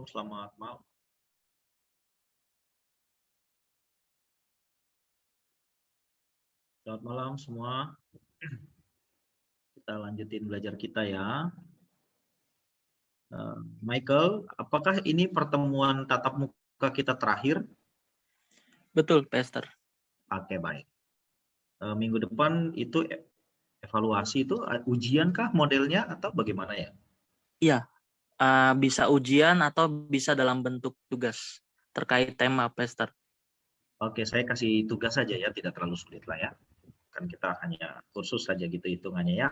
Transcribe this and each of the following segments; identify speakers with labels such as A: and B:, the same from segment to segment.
A: Selamat malam. Selamat malam semua. Kita lanjutin belajar kita ya. Michael, apakah ini pertemuan tatap muka kita terakhir?
B: Betul, Pastor.
A: Oke, baik. Minggu depan itu evaluasi itu ujian kah modelnya atau bagaimana ya?
B: Iya, bisa ujian atau bisa dalam bentuk tugas terkait tema, Pastor.
A: Oke, saya kasih tugas saja ya, tidak terlalu sulit lah ya. Kan kita hanya kursus saja gitu hitungannya ya.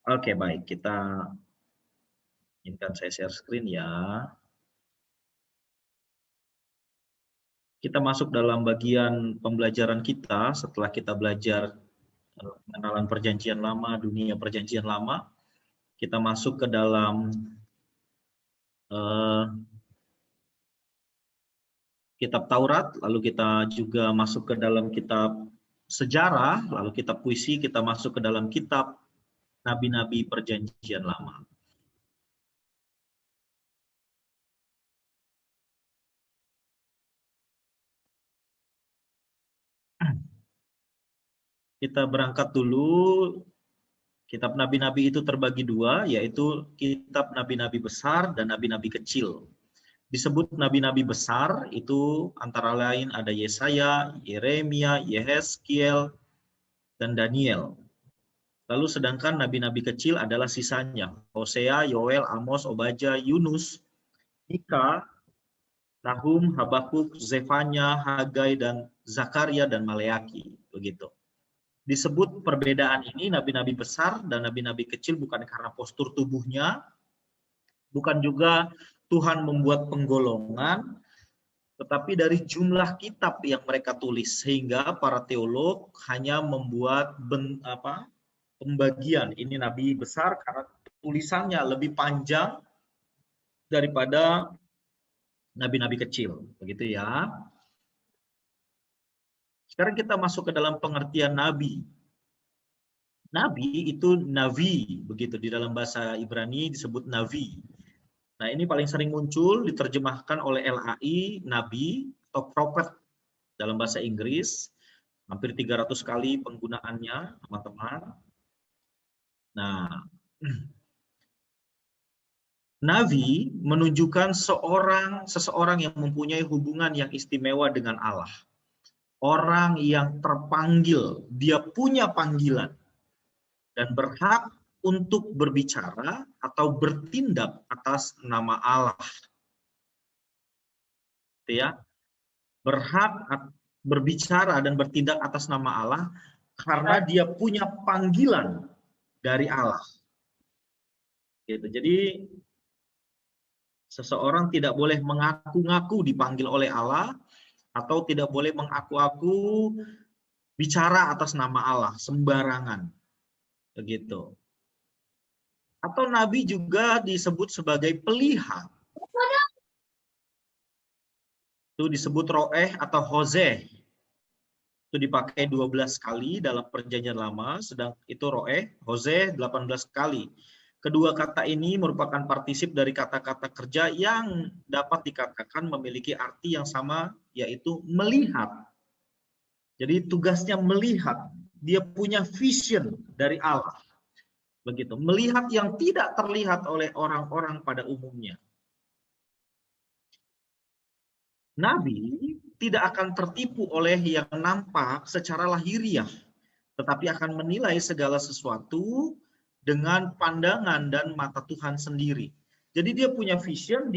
A: Oke, baik. Kita izinkan saya share screen ya. Kita masuk dalam bagian pembelajaran kita setelah kita belajar pengenalan perjanjian lama, dunia perjanjian lama. Kita masuk ke dalam kitab Taurat, lalu kita juga masuk ke dalam kitab sejarah, lalu kitab puisi, kita masuk ke dalam kitab nabi-nabi perjanjian lama. Kita berangkat dulu. Kitab nabi-nabi itu terbagi dua, yaitu kitab nabi-nabi besar dan nabi-nabi kecil. Disebut nabi-nabi besar itu antara lain ada Yesaya, Yeremia, Yehezkiel, dan Daniel. Lalu sedangkan nabi-nabi kecil adalah sisanya, Hosea, Yoel, Amos, Obadya, Yunus, Mika, Nahum, Habakuk, Zefanya, Hagai, dan Zakaria, dan Maleaki. Begitu. Disebut perbedaan ini nabi-nabi besar dan nabi-nabi kecil bukan karena postur tubuhnya, bukan juga Tuhan membuat penggolongan, tetapi dari jumlah kitab yang mereka tulis, sehingga para teolog hanya membuat pembagian. Ini nabi besar karena tulisannya lebih panjang daripada nabi-nabi kecil, begitu ya. Sekarang kita masuk ke dalam pengertian nabi. Nabi itu navi, begitu di dalam bahasa Ibrani disebut navi. Nah, ini paling sering muncul diterjemahkan oleh LAI, nabi atau prophet dalam bahasa Inggris. Hampir 300 kali penggunaannya, teman-teman. Nah, nabi menunjukkan seseorang yang mempunyai hubungan yang istimewa dengan Allah. Orang yang terpanggil, dia punya panggilan dan berhak untuk berbicara atau bertindak atas nama Allah. Ya, berhak berbicara dan bertindak atas nama Allah karena dia punya panggilan dari Allah. Gitu. Jadi seseorang tidak boleh mengaku-ngaku dipanggil oleh Allah atau tidak boleh mengaku-ngaku bicara atas nama Allah sembarangan. Begitu. Atau nabi juga disebut sebagai pelihat. Itu disebut roeh atau hozeh. Itu dipakai 12 kali dalam perjanjian lama, sedang itu roeh, hozeh 18 kali. Kedua kata ini merupakan partisip dari kata-kata kerja yang dapat dikatakan memiliki arti yang sama, yaitu melihat. Jadi tugasnya melihat, dia punya vision dari Allah. Begitu, melihat yang tidak terlihat oleh orang-orang pada umumnya. Nabi tidak akan tertipu oleh yang nampak secara lahiriah, tetapi akan menilai segala sesuatu dengan pandangan dan mata Tuhan sendiri. Jadi dia punya vision,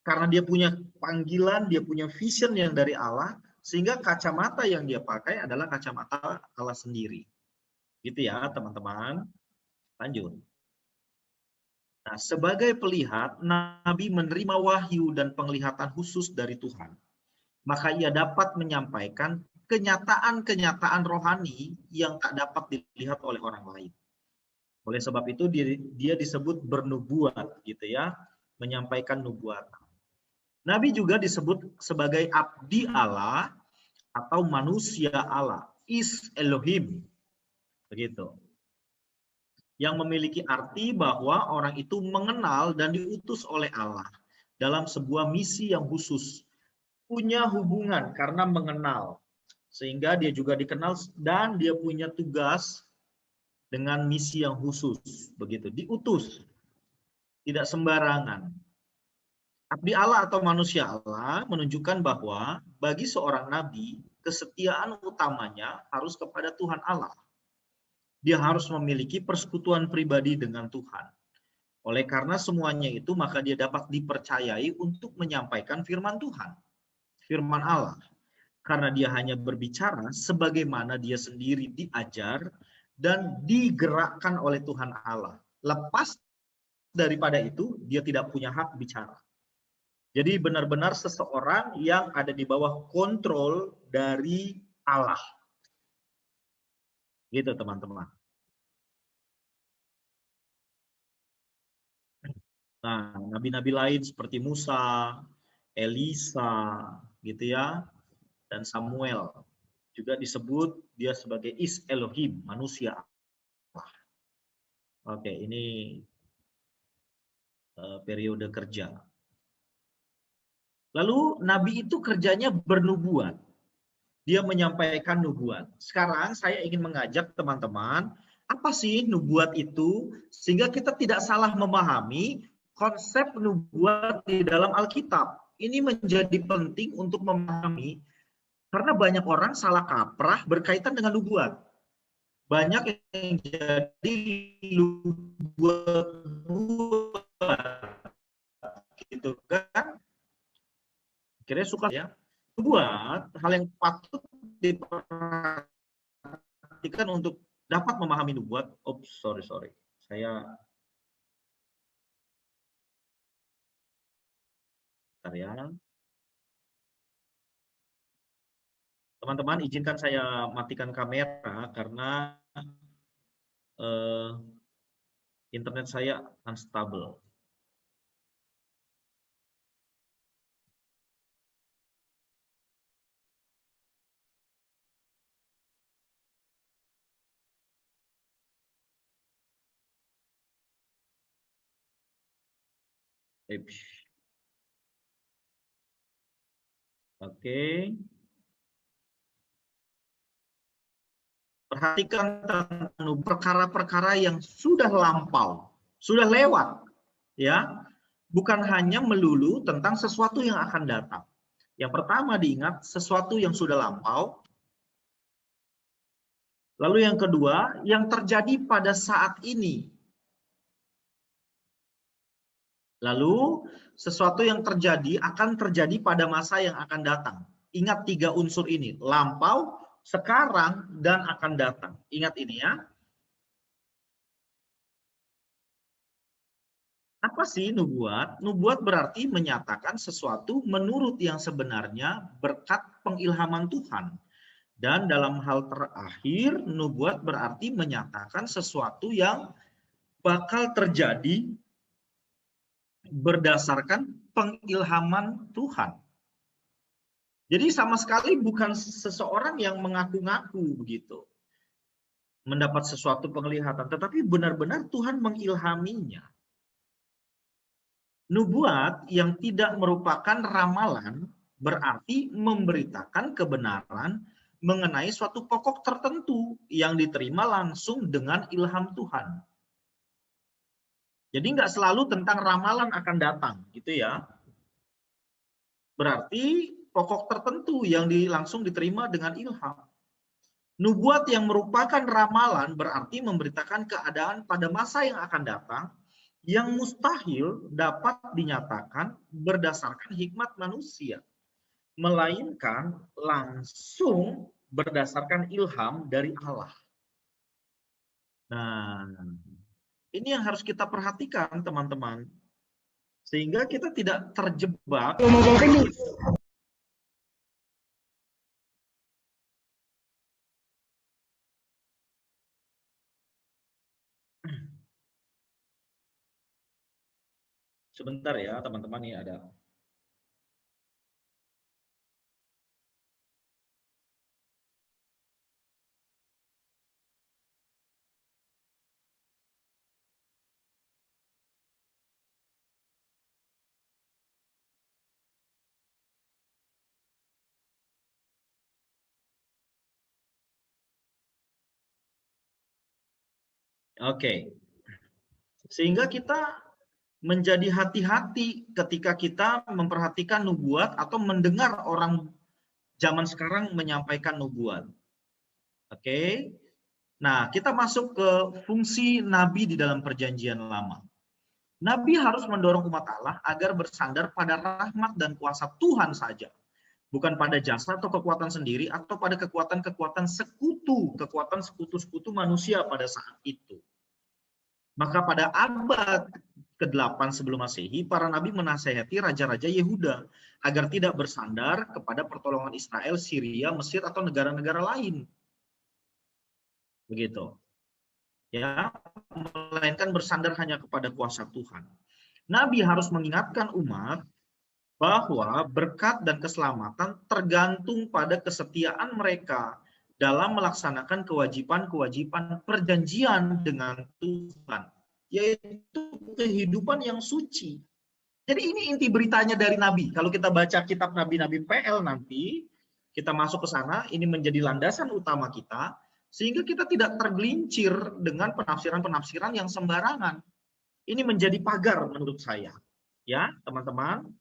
A: karena dia punya panggilan, dia punya vision yang dari Allah, sehingga kacamata yang dia pakai adalah kacamata Allah sendiri. Gitu ya teman-teman. Lanjut. Nah, sebagai pelihat, Nabi menerima wahyu dan penglihatan khusus dari Tuhan. Maka ia dapat menyampaikan kenyataan-kenyataan rohani yang tak dapat dilihat oleh orang lain. Oleh sebab itu dia disebut bernubuat, gitu ya, menyampaikan nubuatan. Nabi juga disebut sebagai abdi Allah atau manusia Allah, is Elohim, begitu. yang memiliki arti bahwa orang itu mengenal dan diutus oleh Allah dalam sebuah misi yang khusus, punya hubungan karena mengenal, sehingga dia juga dikenal dan dia punya tugas dengan misi yang khusus, begitu, diutus, tidak sembarangan. Abdi Allah atau manusia Allah menunjukkan bahwa bagi seorang nabi, kesetiaan utamanya harus kepada Tuhan Allah. Dia harus memiliki persekutuan pribadi dengan Tuhan. Oleh karena semuanya itu, maka dia dapat dipercayai untuk menyampaikan firman Tuhan, firman Allah. Karena dia hanya berbicara sebagaimana dia sendiri diajar dan digerakkan oleh Tuhan Allah. Lepas daripada itu, dia tidak punya hak bicara. Jadi benar-benar seseorang yang ada di bawah kontrol dari Allah. Gitu teman-teman. Nah, nabi-nabi lain seperti Musa, Elisa, gitu ya, dan Samuel juga disebut dia sebagai Is Elohim, manusia. Oke, ini periode kerja. Lalu nabi itu kerjanya bernubuat. Dia menyampaikan nubuat. Sekarang saya ingin mengajak teman-teman, apa sih nubuat itu? Sehingga kita tidak salah memahami konsep nubuat di dalam Alkitab. Ini menjadi penting untuk memahami, karena banyak orang salah kaprah berkaitan dengan nubuat. Banyak yang jadi nubuat gitu kan. Kira suka ya. Nubuat hal yang patut diperhatikan untuk dapat memahami nubuat. Sorry. Saya ya. Teman-teman, izinkan saya matikan kamera karena internet saya unstable. Oke. Perhatikan tentang perkara-perkara yang sudah lampau, sudah lewat, ya. Bukan hanya melulu tentang sesuatu yang akan datang. Yang pertama diingat sesuatu yang sudah lampau. Lalu yang kedua, yang terjadi pada saat ini. Lalu sesuatu yang terjadi akan terjadi pada masa yang akan datang. Ingat 3 unsur ini, lampau, sekarang, dan akan datang. Ingat ini ya. Apa sih nubuat? Nubuat berarti menyatakan sesuatu menurut yang sebenarnya berkat pengilhaman Tuhan. Dan dalam hal terakhir, nubuat berarti menyatakan sesuatu yang bakal terjadi berdasarkan pengilhaman Tuhan. Jadi sama sekali bukan seseorang yang mengaku-ngaku begitu, mendapat sesuatu penglihatan, tetapi benar-benar Tuhan mengilhaminya. Nubuat yang tidak merupakan ramalan berarti memberitakan kebenaran mengenai suatu pokok tertentu yang diterima langsung dengan ilham Tuhan. Jadi nggak selalu tentang ramalan akan datang, gitu ya. Berarti pokok tertentu yang langsung diterima dengan ilham. Nubuat yang merupakan ramalan berarti memberitakan keadaan pada masa yang akan datang yang mustahil dapat dinyatakan berdasarkan hikmat manusia, melainkan langsung berdasarkan ilham dari Allah. Nah, ini yang harus kita perhatikan, teman-teman. Sehingga kita tidak terjebak. Sebentar ya, teman-teman, ini ada. Oke. Sehingga kita menjadi hati-hati ketika kita memperhatikan nubuat atau mendengar orang zaman sekarang menyampaikan nubuat. Oke. Nah, kita masuk ke fungsi nabi di dalam perjanjian lama. Nabi harus mendorong umat Allah agar bersandar pada rahmat dan kuasa Tuhan saja. Bukan pada jasa atau kekuatan sendiri atau pada kekuatan-kekuatan sekutu, kekuatan sekutu-sekutu manusia pada saat itu. Maka pada abad ke-8 sebelum Masehi, para nabi menasehati raja-raja Yehuda agar tidak bersandar kepada pertolongan Israel, Syria, Mesir atau negara-negara lain. Begitu. Ya, melainkan bersandar hanya kepada kuasa Tuhan. Nabi harus mengingatkan umat bahwa berkat dan keselamatan tergantung pada kesetiaan mereka dalam melaksanakan kewajiban-kewajiban perjanjian dengan Tuhan, yaitu kehidupan yang suci. Jadi ini inti beritanya dari Nabi. Kalau kita baca kitab Nabi-Nabi PL nanti, kita masuk ke sana, ini menjadi landasan utama kita, sehingga kita tidak tergelincir dengan penafsiran-penafsiran yang sembarangan. Ini menjadi pagar menurut saya. Ya, teman-teman.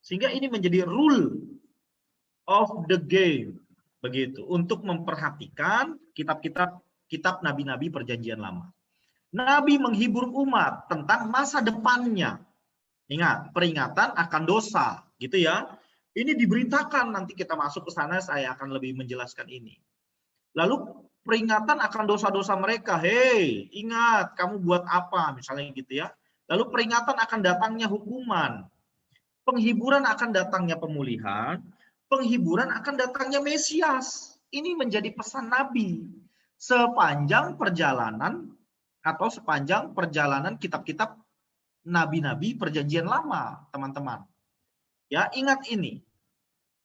A: Sehingga ini menjadi rule of the game. Begitu. Untuk memperhatikan kitab Nabi-Nabi Perjanjian Lama. Nabi menghibur umat tentang masa depannya. Ingat, peringatan akan dosa. Gitu ya. Ini diberitakan, nanti kita masuk ke sana, saya akan lebih menjelaskan ini. Lalu peringatan akan dosa-dosa mereka. Hei, ingat kamu buat apa? Misalnya gitu ya. Lalu peringatan akan datangnya hukuman. Penghiburan akan datangnya pemulihan. Penghiburan akan datangnya Mesias. Ini menjadi pesan Nabi. Sepanjang perjalanan atau sepanjang perjalanan kitab-kitab Nabi-Nabi Perjanjian Lama, teman-teman. Ya, ingat ini.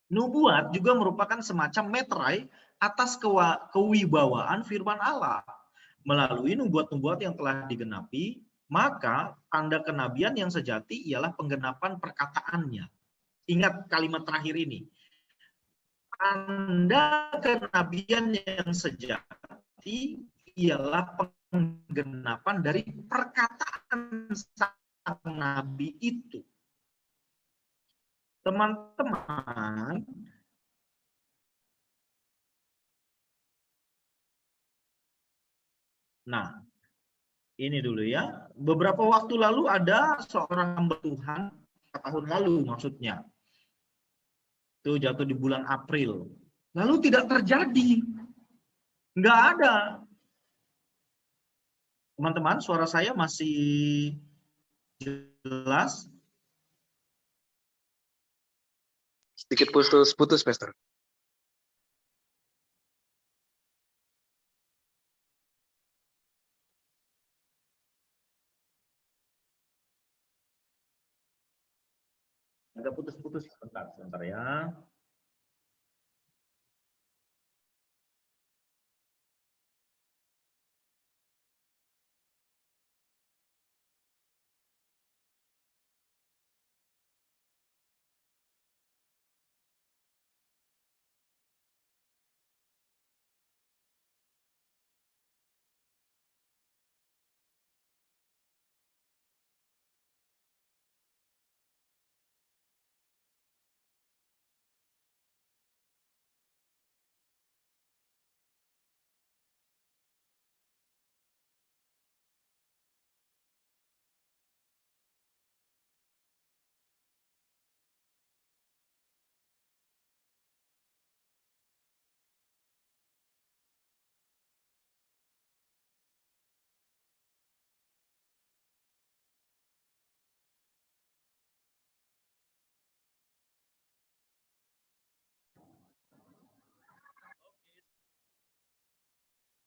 A: Nubuat juga merupakan semacam meterai atas kewibawaan firman Allah. Melalui nubuat-nubuat yang telah digenapi, maka tanda kenabian yang sejati ialah penggenapan perkataannya. Ingat kalimat terakhir ini. Tanda kenabian yang sejati ialah penggenapan dari perkataan sang nabi itu. Teman-teman, nah, ini dulu ya. Beberapa waktu lalu ada seorang hamba Tuhan, tahun lalu maksudnya. Itu jatuh di bulan April. Lalu tidak terjadi. Nggak ada. Teman-teman, suara saya masih jelas?
C: Sedikit putus-putus, Pastor.
A: Agak putus-putus, sebentar ya.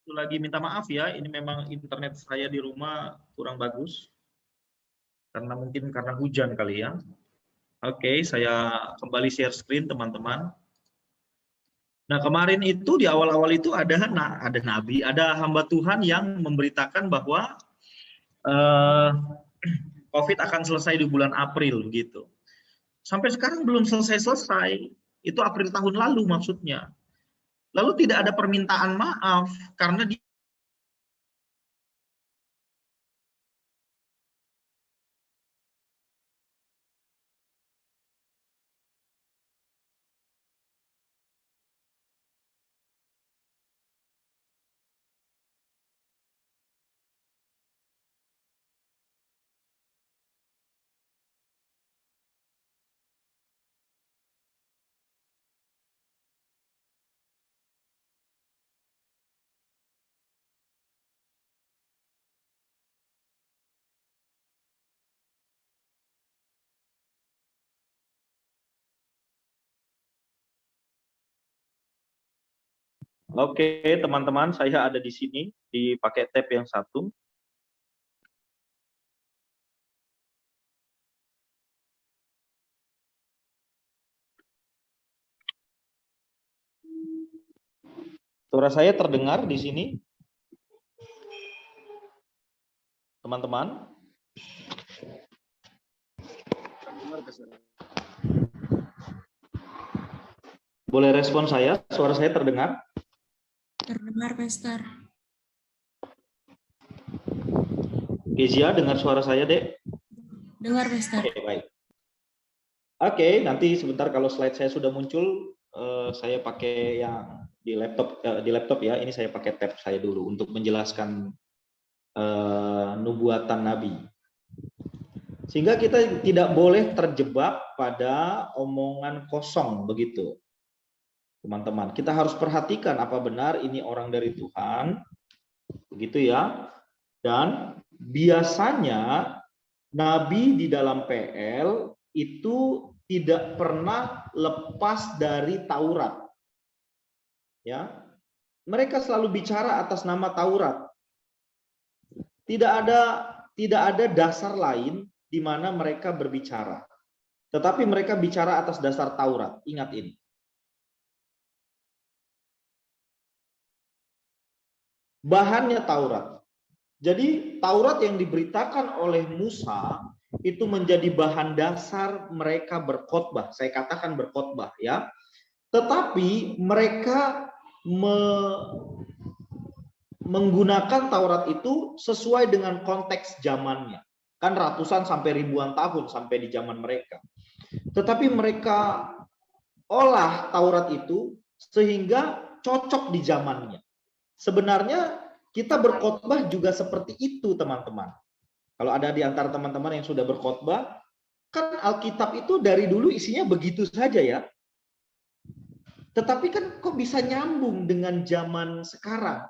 A: Lagi minta maaf ya, ini memang internet saya di rumah kurang bagus. Karena mungkin karena hujan kali ya. Oke, saya kembali share screen teman-teman. Nah, kemarin itu di awal-awal itu ada nabi, ada hamba Tuhan yang memberitakan bahwa COVID akan selesai di bulan April begitu. Sampai sekarang belum selesai-selesai. Itu April tahun lalu maksudnya. Lalu tidak ada permintaan maaf karena Oke, teman-teman, saya ada di sini dipakai tab yang satu. Suara saya terdengar di sini, teman-teman? Boleh respon saya? Suara saya terdengar?
D: Terdengar, Pastor.
A: Kezia, dengar suara saya, Dek?
D: Dengar, Pastor.
A: Oke, baik. Oke, nanti sebentar kalau slide saya sudah muncul, saya pakai yang di laptop ya. Ini saya pakai tab saya dulu untuk menjelaskan nubuatan Nabi. Sehingga kita tidak boleh terjebak pada omongan kosong begitu. Teman-teman, kita harus perhatikan apa benar ini orang dari Tuhan, begitu ya. Dan biasanya Nabi di dalam PL itu tidak pernah lepas dari Taurat. Ya. Mereka selalu bicara atas nama Taurat. Tidak ada dasar lain di mana mereka berbicara. Tetapi mereka bicara atas dasar Taurat. Ingat ini. Bahannya Taurat. Jadi Taurat yang diberitakan oleh Musa itu menjadi bahan dasar mereka berkhotbah. Saya katakan berkhotbah ya. Tetapi mereka menggunakan Taurat itu sesuai dengan konteks zamannya. Kan ratusan sampai ribuan tahun sampai di zaman mereka. Tetapi mereka olah Taurat itu sehingga cocok di zamannya. Sebenarnya kita berkhotbah juga seperti itu, teman-teman. Kalau ada di antara teman-teman yang sudah berkhotbah, kan Alkitab itu dari dulu isinya begitu saja ya. Tetapi kan kok bisa nyambung dengan zaman sekarang?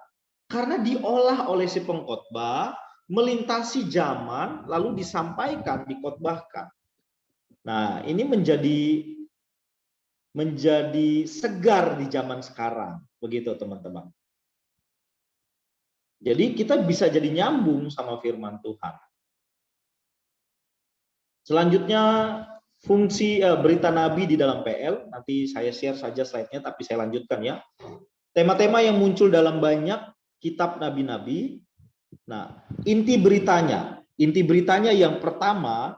A: Karena diolah oleh si pengkhotbah, melintasi zaman, lalu disampaikan, dikhotbahkan. Nah, ini menjadi segar di zaman sekarang, begitu teman-teman. Jadi kita bisa jadi nyambung sama firman Tuhan. Selanjutnya fungsi berita Nabi di dalam PL, nanti saya share saja slide-nya tapi saya lanjutkan ya. Tema-tema yang muncul dalam banyak kitab nabi-nabi. Nah, inti beritanya yang pertama,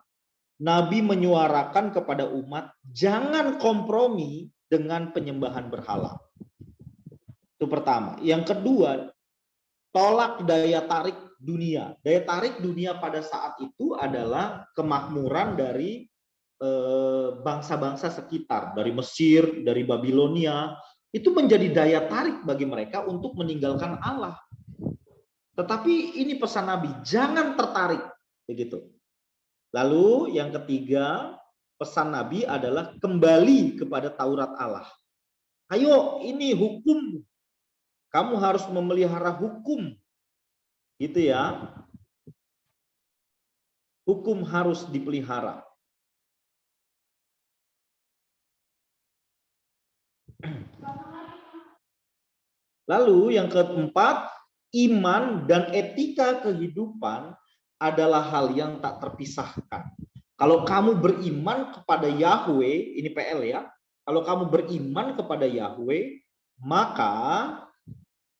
A: Nabi menyuarakan kepada umat jangan kompromi dengan penyembahan berhala. Itu pertama. Yang kedua, tolak daya tarik dunia. Daya tarik dunia pada saat itu adalah kemakmuran dari bangsa-bangsa sekitar, dari Mesir, dari Babilonia. Itu menjadi daya tarik bagi mereka untuk meninggalkan Allah. Tetapi ini pesan Nabi, jangan tertarik, begitu. Lalu yang ketiga, pesan Nabi adalah kembali kepada Taurat Allah. Ayo, ini hukum. Kamu harus memelihara hukum. Gitu ya. Hukum harus dipelihara. Lalu yang keempat, iman dan etika kehidupan adalah hal yang tak terpisahkan. Kalau kamu beriman kepada Yahweh, ini PL ya. Kalau kamu beriman kepada Yahweh, maka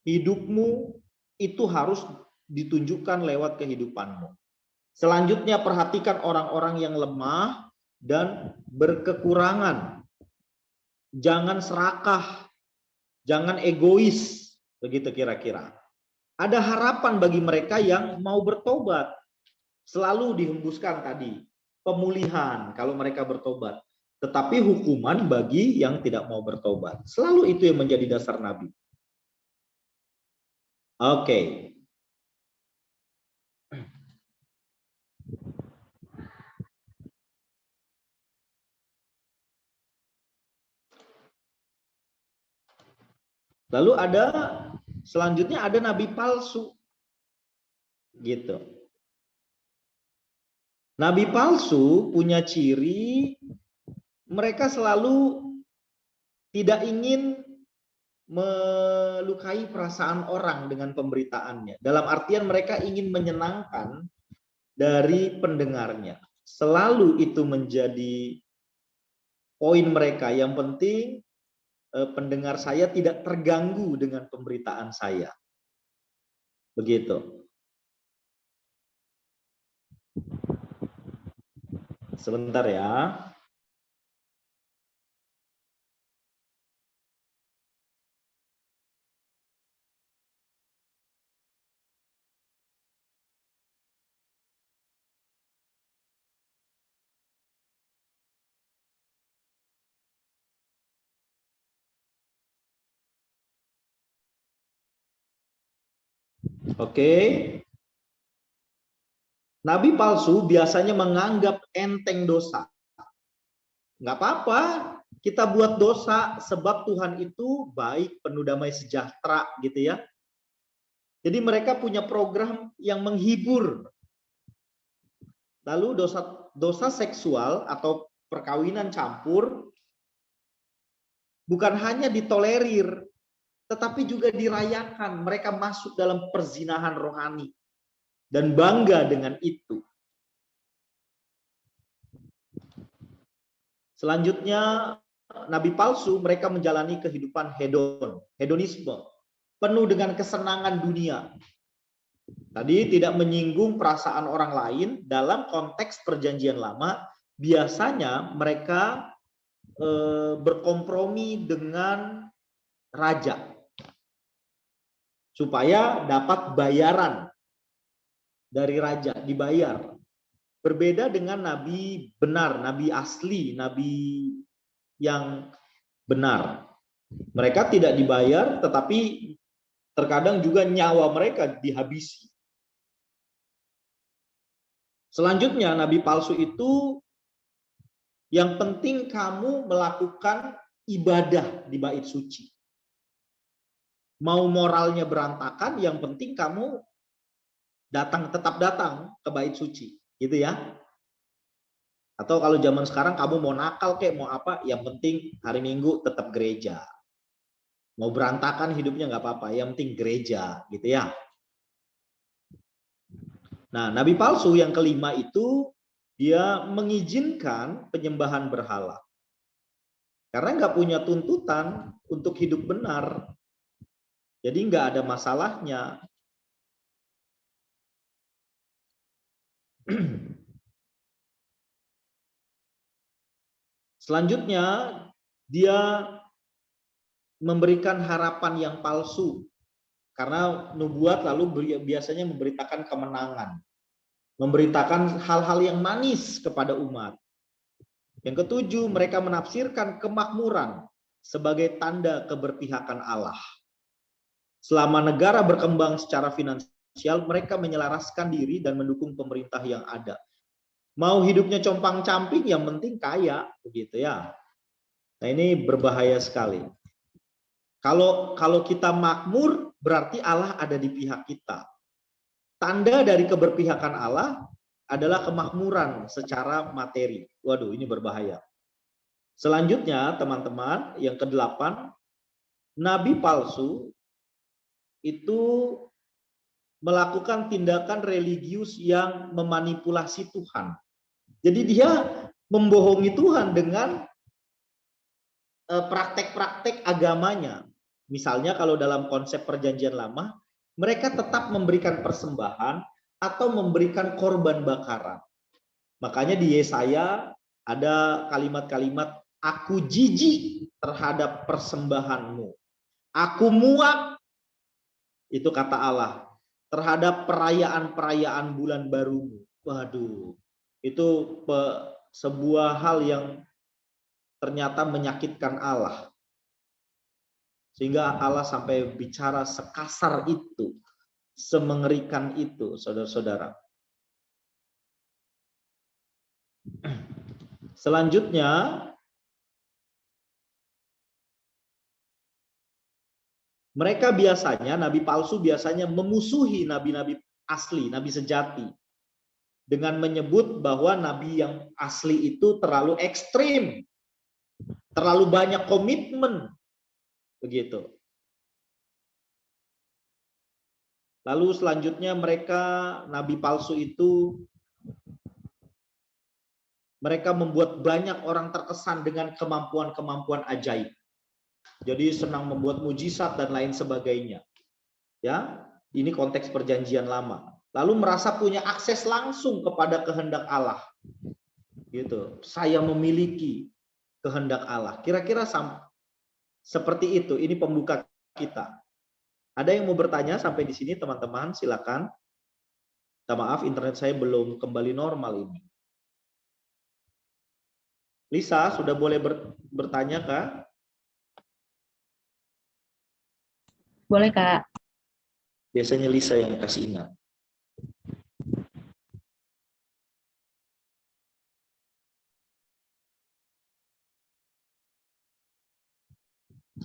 A: hidupmu itu harus ditunjukkan lewat kehidupanmu. Selanjutnya perhatikan orang-orang yang lemah dan berkekurangan. Jangan serakah, jangan egois, begitu kira-kira. Ada harapan bagi mereka yang mau bertobat. Selalu dihembuskan tadi, pemulihan kalau mereka bertobat. Tetapi hukuman bagi yang tidak mau bertobat. Selalu itu yang menjadi dasar Nabi. Oke. Lalu selanjutnya ada nabi palsu. Gitu. Nabi palsu punya ciri mereka selalu tidak ingin melukai perasaan orang dengan pemberitaannya. Dalam artian mereka ingin menyenangkan dari pendengarnya. Selalu itu menjadi poin mereka. Yang penting pendengar saya tidak terganggu dengan pemberitaan saya. Begitu. Sebentar ya. Oke. Nabi palsu biasanya menganggap enteng dosa. Nggak apa-apa, kita buat dosa sebab Tuhan itu baik, penuh damai sejahtera gitu ya. Jadi mereka punya program yang menghibur. Lalu dosa seksual atau perkawinan campur bukan hanya ditolerir, tetapi juga dirayakan. Mereka masuk dalam perzinahan rohani dan bangga dengan itu. Selanjutnya, nabi palsu mereka menjalani kehidupan hedonisme, penuh dengan kesenangan dunia. Tadi tidak menyinggung perasaan orang lain. Dalam konteks perjanjian lama, biasanya mereka berkompromi dengan raja supaya dapat bayaran dari raja, dibayar. Berbeda dengan nabi benar, nabi asli, nabi yang benar. Mereka tidak dibayar, tetapi terkadang juga nyawa mereka dihabisi. Selanjutnya, nabi palsu itu yang penting kamu melakukan ibadah di bait suci. Mau moralnya berantakan, yang penting kamu tetap datang ke bait suci. Gitu ya. Atau kalau zaman sekarang kamu mau nakal kayak mau apa, yang penting hari Minggu tetap gereja. Mau berantakan hidupnya nggak apa-apa, yang penting gereja, gitu ya. Nah, nabi palsu yang kelima itu dia mengizinkan penyembahan berhala. Karena nggak punya tuntutan untuk hidup benar. Jadi nggak ada masalahnya. Selanjutnya, dia memberikan harapan yang palsu. Karena nubuat lalu biasanya memberitakan kemenangan. Memberitakan hal-hal yang manis kepada umat. Yang ketujuh, mereka menafsirkan kemakmuran sebagai tanda keberpihakan Allah. Selama negara berkembang secara finansial, mereka menyelaraskan diri dan mendukung pemerintah yang ada. Mau hidupnya compang-camping, yang penting kaya, begitu ya. Nah, ini berbahaya sekali. Kalau kita makmur, berarti Allah ada di pihak kita. Tanda dari keberpihakan Allah adalah kemakmuran secara materi. Waduh, ini berbahaya. Selanjutnya, teman-teman, yang ke-8, nabi palsu itu melakukan tindakan religius yang memanipulasi Tuhan. Jadi dia membohongi Tuhan dengan praktek-praktek agamanya. Misalnya kalau dalam konsep perjanjian lama, mereka tetap memberikan persembahan atau memberikan korban bakaran. Makanya di Yesaya ada kalimat-kalimat, aku jijik terhadap persembahanmu. Aku muak, itu kata Allah, terhadap perayaan-perayaan bulan barumu. Waduh, itu sebuah hal yang ternyata menyakitkan Allah. Sehingga Allah sampai bicara sekasar itu, semengerikan itu, saudara-saudara. Selanjutnya, mereka biasanya, nabi palsu biasanya memusuhi nabi-nabi asli, nabi sejati. Dengan menyebut bahwa nabi yang asli itu terlalu ekstrim. Terlalu banyak komitmen. Begitu. Lalu selanjutnya mereka, nabi palsu itu, mereka membuat banyak orang terkesan dengan kemampuan-kemampuan ajaib. Jadi senang membuat mujizat dan lain sebagainya. Ya, ini konteks perjanjian lama. Lalu merasa punya akses langsung kepada kehendak Allah. Gitu. Saya memiliki kehendak Allah. Kira-kira seperti itu. Ini pembuka kita. Ada yang mau bertanya sampai di sini, teman-teman? Silakan. Minta maaf, internet saya belum kembali normal ini. Lisa, sudah boleh bertanya, Kak?
E: Boleh, Kak.
A: Biasanya Lisa yang kasih ingat.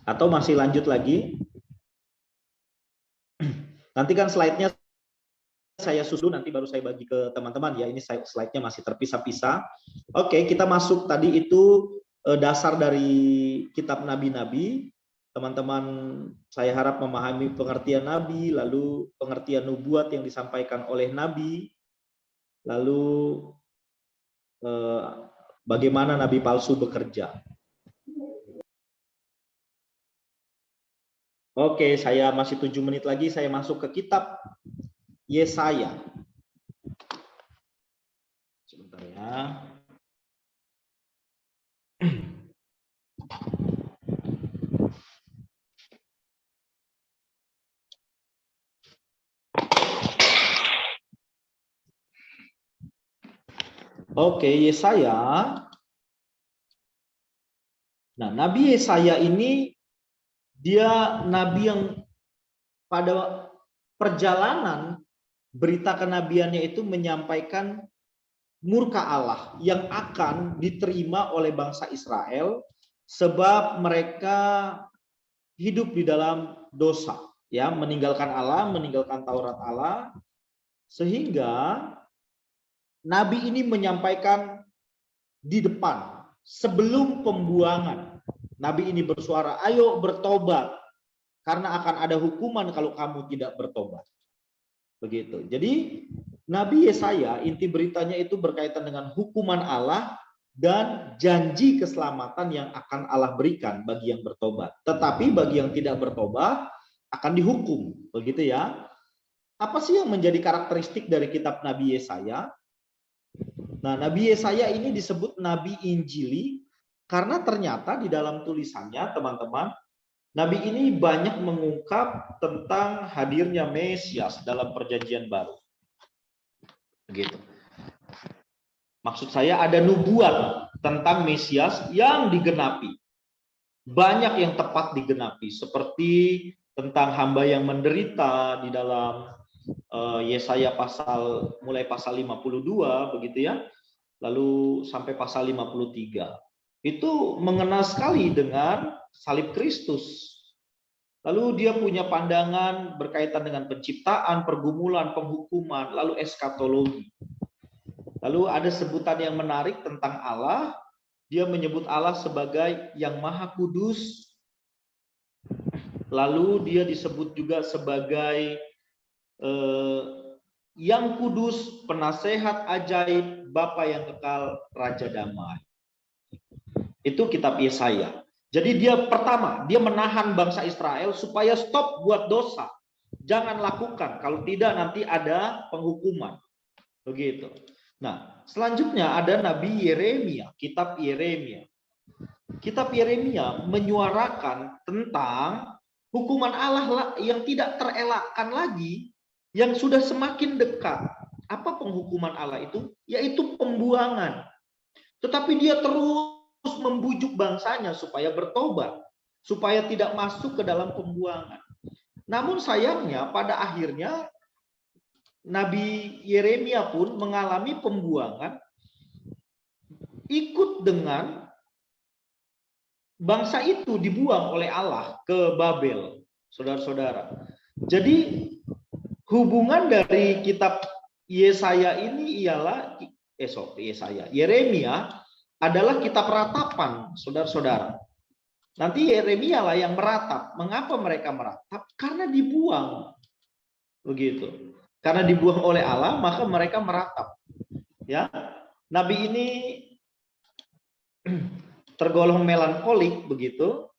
A: Atau masih lanjut lagi? Nanti kan slide-nya saya susun, nanti baru saya bagi ke teman-teman ya. Ini slide-nya masih terpisah-pisah. Oke, kita masuk tadi itu dasar dari kitab nabi-nabi. Teman-teman, saya harap memahami pengertian nabi, lalu pengertian nubuat yang disampaikan oleh nabi, lalu bagaimana nabi palsu bekerja. Oke, saya masih 7 menit lagi, saya masuk ke kitab Yesaya. Sebentar ya. Oke, Yesaya. Nah, Nabi Yesaya ini dia nabi yang pada perjalanan berita kenabiannya itu menyampaikan murka Allah yang akan diterima oleh bangsa Israel sebab mereka hidup di dalam dosa, ya, meninggalkan Allah, meninggalkan Taurat Allah, sehingga nabi ini menyampaikan di depan sebelum pembuangan. Nabi ini bersuara, ayo bertobat, karena akan ada hukuman kalau kamu tidak bertobat. Begitu. Jadi Nabi Yesaya, inti beritanya itu berkaitan dengan hukuman Allah dan janji keselamatan yang akan Allah berikan bagi yang bertobat. Tetapi bagi yang tidak bertobat akan dihukum. Begitu ya. Apa sih yang menjadi karakteristik dari kitab Nabi Yesaya? Nah, Nabi Yesaya ini disebut Nabi Injili karena ternyata di dalam tulisannya, teman-teman, Nabi ini banyak mengungkap tentang hadirnya Mesias dalam perjanjian baru. Begitu. Maksud saya ada nubuat tentang Mesias yang digenapi. Banyak yang tepat digenapi, seperti tentang hamba yang menderita di dalam Yesaya mulai pasal 52 begitu ya. Lalu sampai pasal 53. Itu mengenal sekali dengan salib Kristus. Lalu dia punya pandangan berkaitan dengan penciptaan, pergumulan, penghukuman, lalu eskatologi. Lalu ada sebutan yang menarik tentang Allah. Dia menyebut Allah sebagai yang Maha Kudus. Lalu dia disebut juga sebagai yang kudus, penasehat ajaib, Bapa yang kekal, Raja damai. Itu kitab Yesaya. Jadi dia pertama, dia menahan bangsa Israel supaya stop buat dosa. Jangan lakukan, kalau tidak nanti ada penghukuman. Begitu. Nah, selanjutnya ada Nabi Yeremia, kitab Yeremia. Kitab Yeremia menyuarakan tentang hukuman Allah yang tidak terelakkan lagi, yang sudah semakin dekat. Apa penghukuman Allah itu? Yaitu pembuangan. Tetapi dia terus membujuk bangsanya supaya bertobat, supaya tidak masuk ke dalam pembuangan. Namun sayangnya pada akhirnya Nabi Yeremia pun mengalami pembuangan ikut dengan bangsa itu dibuang oleh Allah ke Babel, saudara-saudara. Jadi hubungan dari kitab Yesaya ini ialah Yeremia adalah kitab ratapan, saudara-saudara. Nanti Yeremia lah yang meratap. Mengapa mereka meratap? Karena dibuang. Begitu. Karena dibuang oleh Allah, maka mereka meratap. Ya, Nabi ini tergolong melankolik begitu.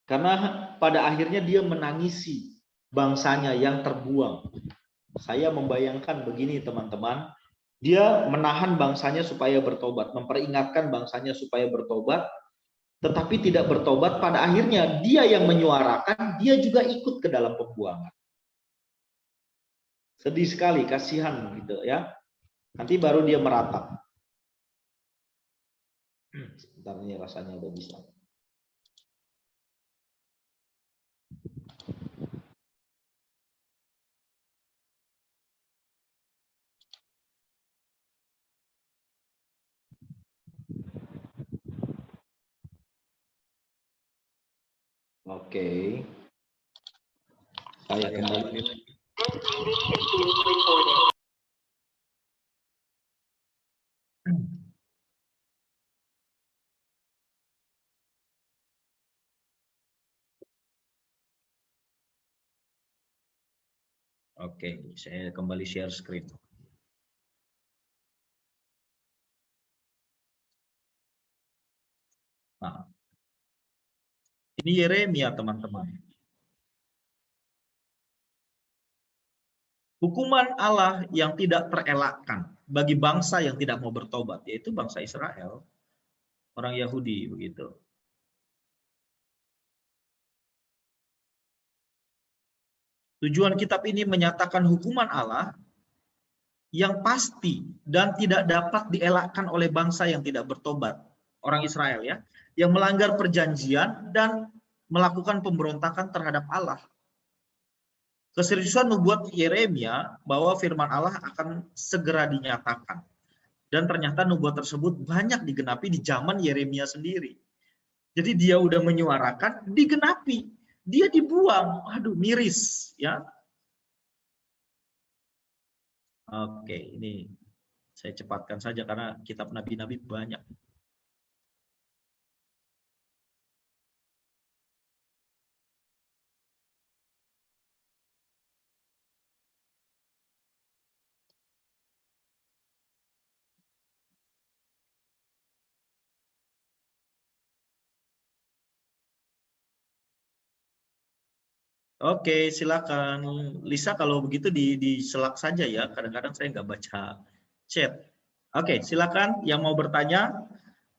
A: Karena pada akhirnya dia menangisi bangsanya yang terbuang. Saya membayangkan begini teman-teman, dia menahan bangsanya supaya bertobat, memperingatkan bangsanya supaya bertobat, tetapi tidak bertobat. Pada akhirnya dia yang menyuarakan, dia juga ikut ke dalam pembuangan. Sedih sekali, kasihan gitu ya. Nanti baru dia meratap. Sebentar, ini rasanya udah bisa. Oke. Saya kembali. Oke, saya kembali share screen. Nah, ini Yeremia teman-teman. Hukuman Allah yang tidak terelakkan bagi bangsa yang tidak mau bertobat, yaitu bangsa Israel, orang Yahudi begitu. Tujuan kitab ini menyatakan hukuman Allah yang pasti dan tidak dapat dielakkan oleh bangsa yang tidak bertobat, orang Israel ya, yang melanggar perjanjian dan melakukan pemberontakan terhadap Allah. Keseriusan nubuat Yeremia bahwa firman Allah akan segera dinyatakan. Dan ternyata nubuat tersebut banyak digenapi di zaman Yeremia sendiri. Jadi dia udah menyuarakan, digenapi. Dia dibuang. Aduh, miris ya. Oke, ini saya cepatkan saja karena kitab nabi-nabi banyak. Oke, silakan Lisa, kalau begitu di selak saja ya. Kadang-kadang saya nggak baca chat. Oke, silakan yang mau bertanya,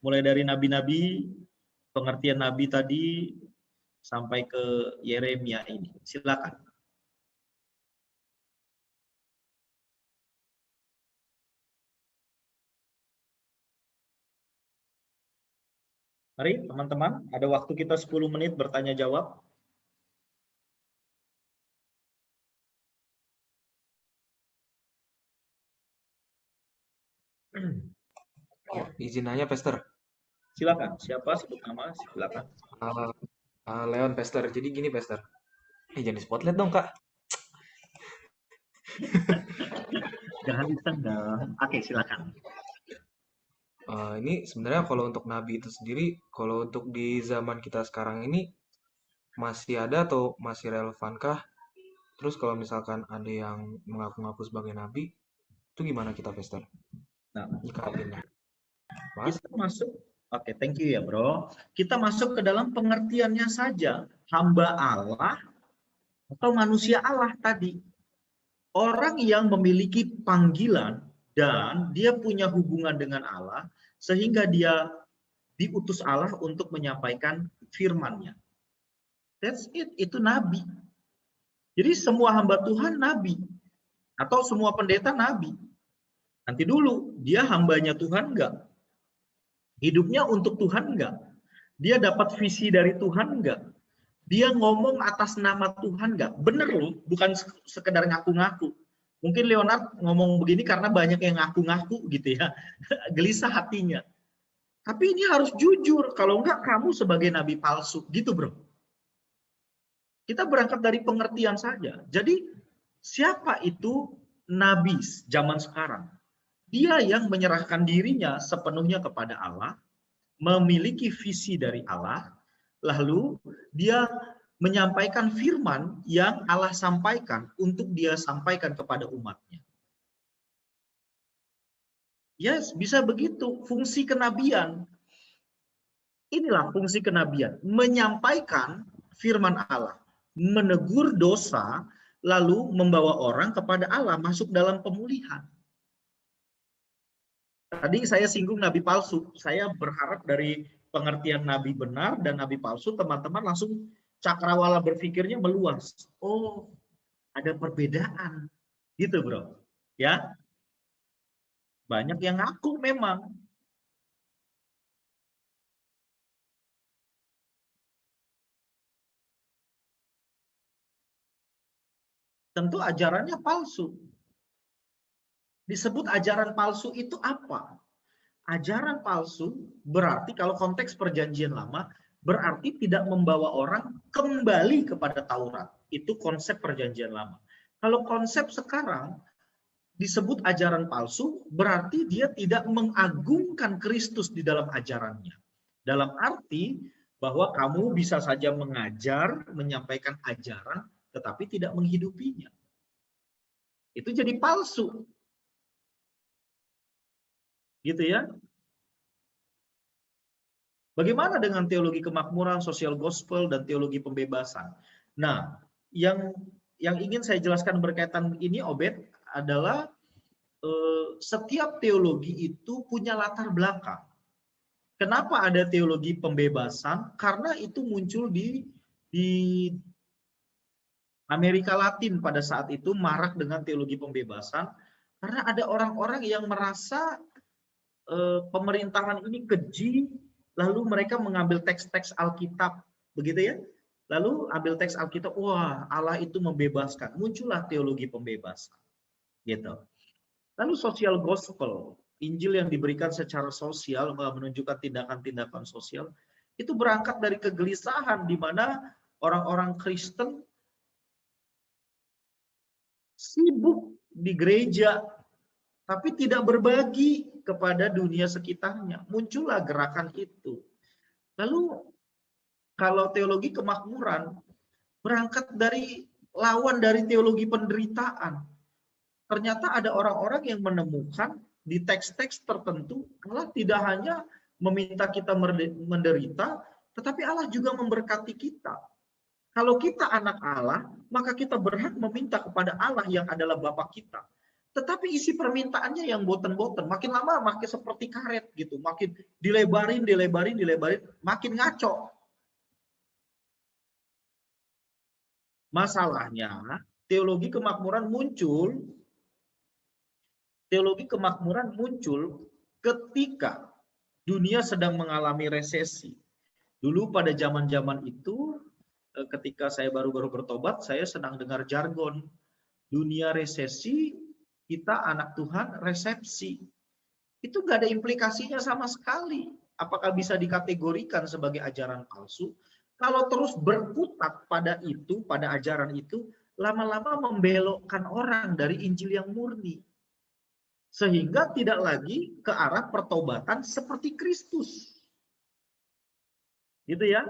A: mulai dari nabi-nabi, pengertian nabi tadi sampai ke Yeremia ini. Silakan. Mari teman-teman, ada waktu kita 10 menit bertanya jawab.
F: Izin nanya, Pastor.
A: Silakan, siapa sebut nama? Silakan.
F: Leon, Pastor. Jadi gini, Pastor. Jangan di spotlight dong, Kak.
A: Jangan iseng dong. Oke, silakan.
F: Ini sebenarnya kalau untuk Nabi itu sendiri, kalau untuk di zaman kita sekarang ini, masih ada atau masih relevankah? Terus kalau misalkan ada yang mengaku-ngaku sebagai Nabi, itu gimana kita, Pastor?
A: Nah,
F: nyikapinnya.
A: Kita masuk, oke, thank you ya bro. Kita masuk ke dalam pengertiannya saja, hamba Allah atau manusia Allah tadi. Orang yang memiliki panggilan dan dia punya hubungan dengan Allah sehingga dia diutus Allah untuk menyampaikan firman-Nya. That's it, itu nabi. Jadi semua hamba Tuhan nabi atau semua pendeta nabi. Nanti dulu, dia hambanya Tuhan enggak? Hidupnya untuk Tuhan enggak? Dia dapat visi dari Tuhan enggak? Dia ngomong atas nama Tuhan enggak? Bener loh, bukan sekedar ngaku-ngaku. Mungkin Leonard ngomong begini karena banyak yang ngaku-ngaku gitu ya. Gelisah hatinya. Tapi ini harus jujur, kalau enggak kamu sebagai nabi palsu, gitu bro. Kita berangkat dari pengertian saja. Jadi siapa itu nabi zaman sekarang? Dia yang menyerahkan dirinya sepenuhnya kepada Allah, memiliki visi dari Allah, Lalu dia menyampaikan firman yang Allah sampaikan untuk dia sampaikan kepada umatnya. Yes, bisa begitu. Fungsi kenabian. Inilah fungsi kenabian. Menyampaikan firman Allah. Menegur dosa, lalu membawa orang kepada Allah, masuk dalam pemulihan. Tadi saya singgung nabi palsu. Saya berharap dari pengertian nabi benar dan nabi palsu, teman-teman langsung cakrawala berpikirnya meluas. Oh, ada perbedaan. Gitu, bro. Ya. Banyak yang ngaku memang. Tentu ajarannya palsu. Disebut ajaran palsu itu apa? Ajaran palsu berarti kalau konteks perjanjian lama, berarti tidak membawa orang kembali kepada Taurat. Itu konsep perjanjian lama. Kalau konsep sekarang, disebut ajaran palsu, berarti dia tidak mengagungkan Kristus di dalam ajarannya. Dalam arti bahwa kamu bisa saja mengajar, menyampaikan ajaran, tetapi tidak menghidupinya. Itu jadi palsu. Gitu ya. Bagaimana dengan teologi kemakmuran, sosial gospel, dan teologi pembebasan? Nah, yang ingin saya jelaskan berkaitan ini, Obed, adalah setiap teologi itu punya latar belakang. Kenapa ada teologi pembebasan? Karena itu muncul di Amerika Latin pada saat itu, marak dengan teologi pembebasan. Karena ada orang-orang yang merasa pemerintahan ini keji, lalu mereka mengambil teks-teks Alkitab, begitu ya? Lalu ambil teks Alkitab, wah Allah itu membebaskan. Muncullah teologi pembebasan. Gitu. Lalu sosial gospel, Injil yang diberikan secara sosial, menunjukkan tindakan-tindakan sosial, itu berangkat dari kegelisahan di mana orang-orang Kristen sibuk di gereja, tapi tidak berbagi kepada dunia sekitarnya. Muncullah gerakan itu. Lalu kalau teologi kemakmuran, berangkat dari lawan dari teologi penderitaan. Ternyata ada orang-orang yang menemukan di teks-teks tertentu Allah tidak hanya meminta kita menderita, tetapi Allah juga memberkati kita. Kalau kita anak Allah, maka kita berhak meminta kepada Allah yang adalah Bapa kita. Tetapi isi permintaannya yang boten-boten, makin lama makin seperti karet gitu, makin dilebarin, makin ngaco. Masalahnya, teologi kemakmuran muncul ketika dunia sedang mengalami resesi. Dulu pada zaman-zaman itu, ketika saya baru-baru bertobat, saya sedang dengar jargon. Dunia resesi, kita anak Tuhan resepsi. Itu nggak ada implikasinya sama sekali. Apakah bisa dikategorikan sebagai ajaran palsu? Kalau terus berkutat pada itu, pada ajaran itu, lama-lama membelokkan orang dari Injil yang murni. Sehingga tidak lagi ke arah pertobatan seperti Kristus. Gitu ya.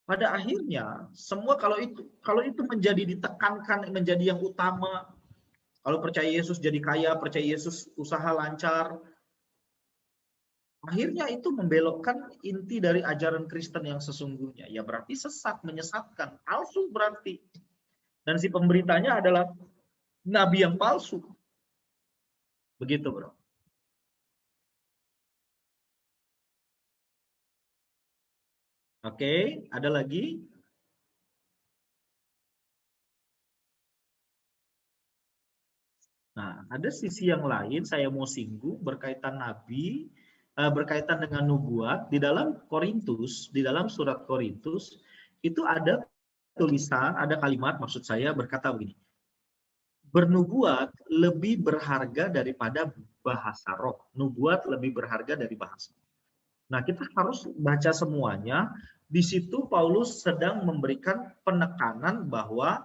A: Pada akhirnya, semua kalau itu menjadi ditekankan, menjadi yang utama, kalau percaya Yesus jadi kaya, percaya Yesus usaha lancar, akhirnya itu membelokkan inti dari ajaran Kristen yang sesungguhnya. Ya berarti sesat, menyesatkan, palsu berarti. Dan si pemberitanya adalah nabi yang palsu. Begitu, bro. Oke, ada lagi? Nah, ada sisi yang lain saya mau singgung berkaitan nabi, berkaitan dengan nubuat. Di dalam Korintus, di dalam surat Korintus, itu ada tulisan, ada kalimat maksud saya berkata begini. Bernubuat lebih berharga daripada bahasa roh. Nubuat lebih berharga dari bahasa. Nah, kita harus baca semuanya. Di situ Paulus sedang memberikan penekanan bahwa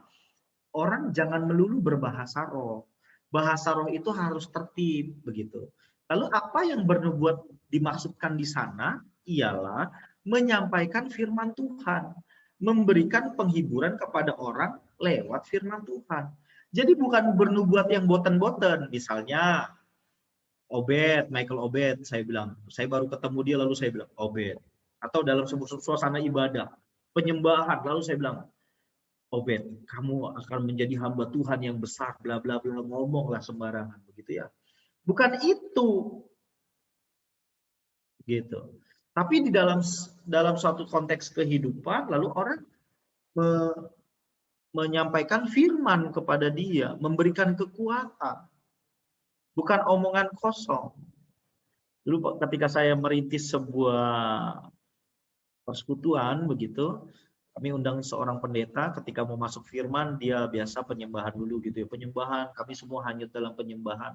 A: orang jangan melulu berbahasa roh. Bahasa roh itu harus tertib begitu. Lalu apa yang bernubuat dimaksudkan di sana? ialah menyampaikan firman Tuhan, memberikan penghiburan kepada orang lewat firman Tuhan. Jadi bukan bernubuat yang boten-boten. Misalnya Michael Obed, saya bilang, saya baru ketemu dia lalu saya bilang Obed. Atau dalam sebuah suasana ibadah, penyembahan, lalu saya bilang Obed, kamu akan menjadi hamba Tuhan yang besar, bla bla bla, ngomonglah sembarangan begitu ya. Bukan itu. Gitu. Tapi di dalam suatu konteks kehidupan lalu orang menyampaikan firman kepada dia, memberikan kekuatan. Bukan omongan kosong. Dulu ketika saya merintis sebuah persekutuan begitu, kami undang seorang pendeta, ketika mau masuk firman dia biasa penyembahan dulu gitu ya. Penyembahan, kami semua hanyut dalam penyembahan.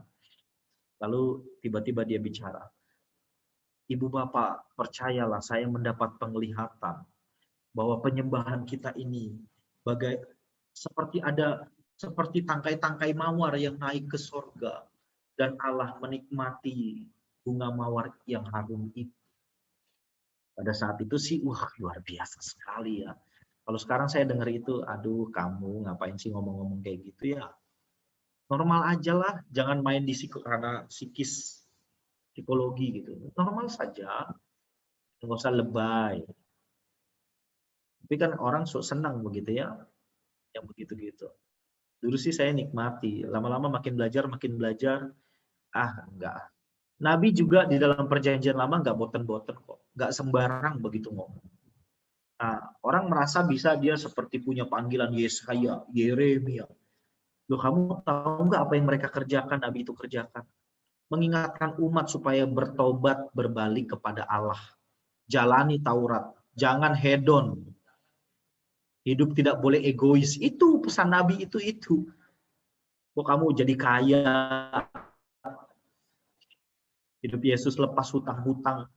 A: Lalu tiba-tiba dia bicara, Ibu Bapak, percayalah saya mendapat penglihatan bahwa penyembahan kita ini seperti tangkai-tangkai mawar yang naik ke sorga dan Allah menikmati bunga mawar yang harum itu. Pada saat itu sih, luar biasa sekali ya. Kalau sekarang saya dengar itu, aduh kamu ngapain sih ngomong-ngomong kayak gitu ya. Normal aja lah, jangan main di karena psikologi gitu. Normal saja, nggak usah lebay. Tapi kan orang senang begitu ya, yang begitu-gitu. Dulu sih saya nikmati, lama-lama makin belajar, enggak. Nabi juga di dalam perjanjian lama enggak boten-boten kok, enggak sembarang begitu ngomong. Nah, orang merasa bisa dia seperti punya panggilan Yesaya, Yeremia. Loh, kamu tahu enggak apa yang mereka kerjakan, Nabi itu kerjakan? Mengingatkan umat supaya bertobat, berbalik kepada Allah. Jalani Taurat, jangan hedon. Hidup tidak boleh egois. Itu pesan Nabi itu. Kok kamu jadi kaya? Hidup Yesus lepas hutang-hutang.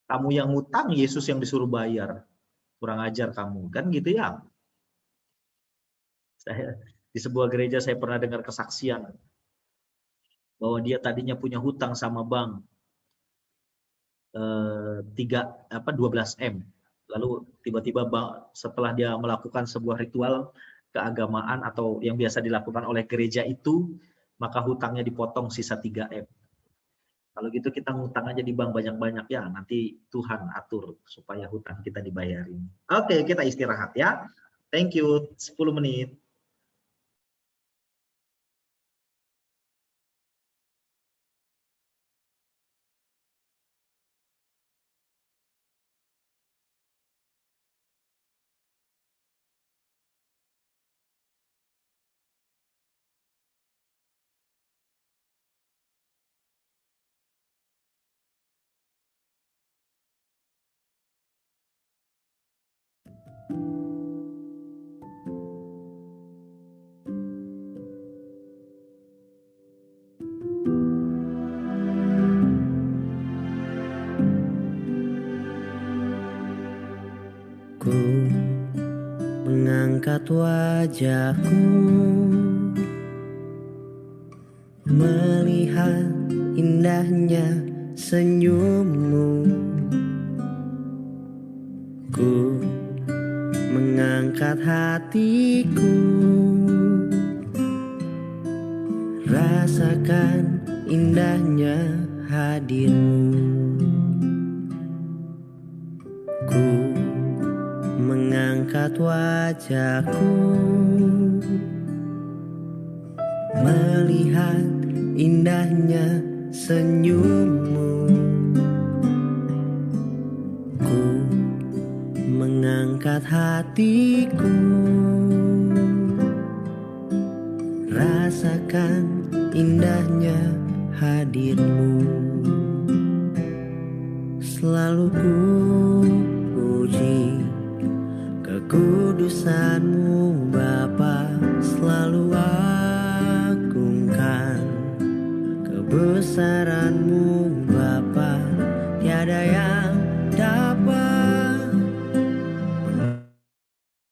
A: Kamu yang hutang, Yesus yang disuruh bayar. Kurang ajar kamu. Kan gitu ya. Di sebuah gereja saya pernah dengar kesaksian. Bahwa dia tadinya punya hutang sama bank. 12M. Lalu tiba-tiba setelah dia melakukan sebuah ritual keagamaan atau yang biasa dilakukan oleh gereja itu, maka hutangnya dipotong sisa 3M. Kalau gitu kita ngutang aja di bank banyak-banyak ya, nanti Tuhan atur supaya hutang kita dibayarin. Oke, kita istirahat ya. Thank you, 10 menit.
G: Ku mengangkat wajahku, melihat indahnya senyummu. Ku mengangkat hatiku, rasakan indahnya hadirmu. Ku mengangkat wajahku, melihat indahnya senyummu. Ku mengangkat hatiku, rasakan indahnya hadirmu. Selalu ku puji kekudusan-Mu Bapa, selalu agungkan kebesaran-Mu Bapa, tiada yang dapat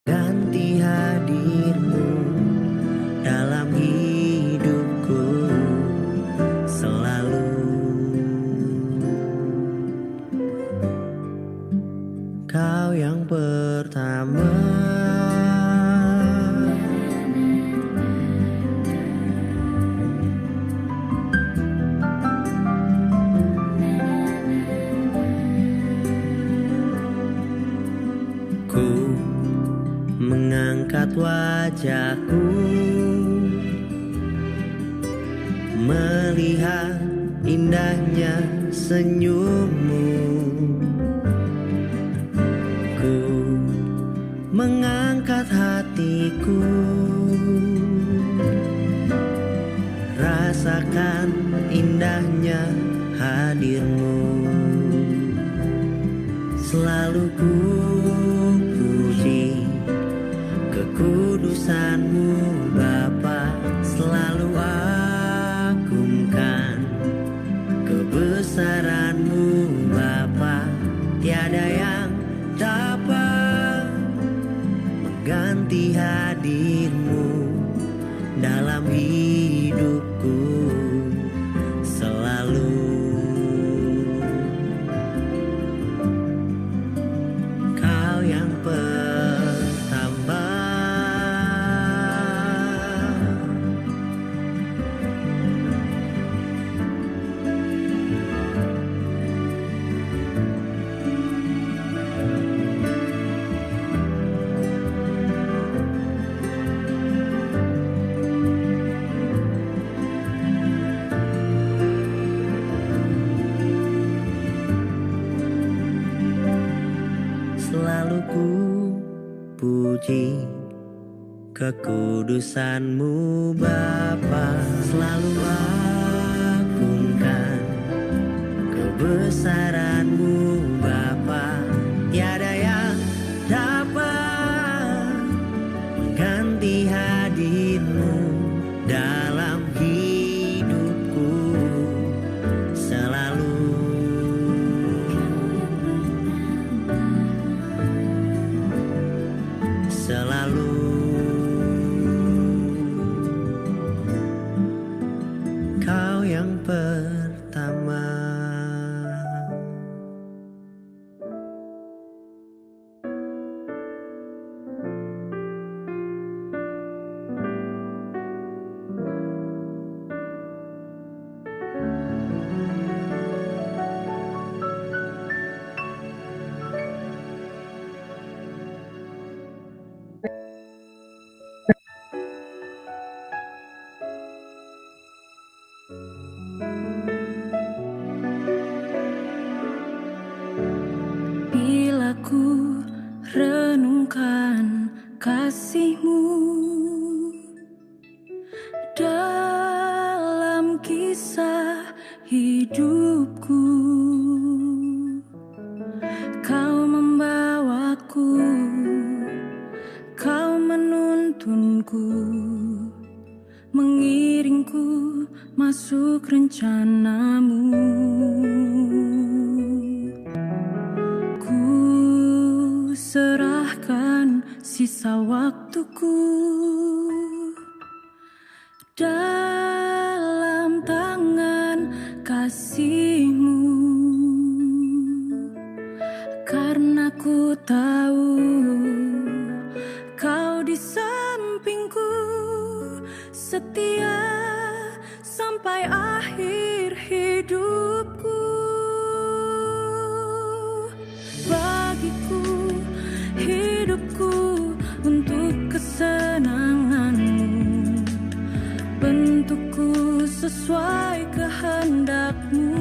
G: ganti hadir-Mu dalam hidupku selalu. wajahku, melihat indahnya senyummu. Ku mengangkat hatiku, rasakan indahnya hadirmu. Selalu ku puji kekudusanmu Bapa, selalu agungkan kebesaranmu Bapa. Tiada yang dapat mengganti hadirmu dalam hidupku selalu. Kau yang pertama, selalu ku puji kekudusanmu Bapa, selalu agungkan kebesaranmu Bapa. Tiada yang dapat mengganti hadirmu dalam hidupku selalu. Selalu kau yang pertama.
D: Bila ku renungkan kasih-Mu dalam kisah hidupku, Kau membawaku, Kau menuntunku, mengiringku masuk rencana-Mu. Serahkan sisa waktuku dalam tangan kasih-Mu, karena ku tahu Kau di sampingku, setia sampai akhir hidupku. Bagiku hidupku untuk kesenangan-Mu, bentukku sesuai kehendak-Mu.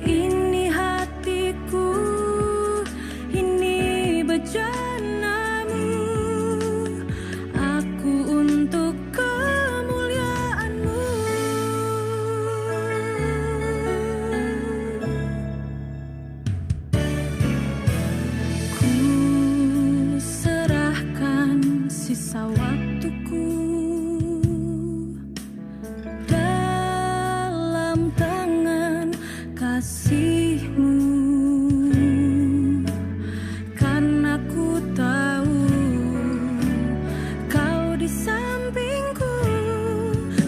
D: Ini hatiku, ini bejana-Mu, aku untuk kemuliaan-Mu. Sisa waktuku dalam tangan kasih-Mu, karena ku tahu Kau di sampingku,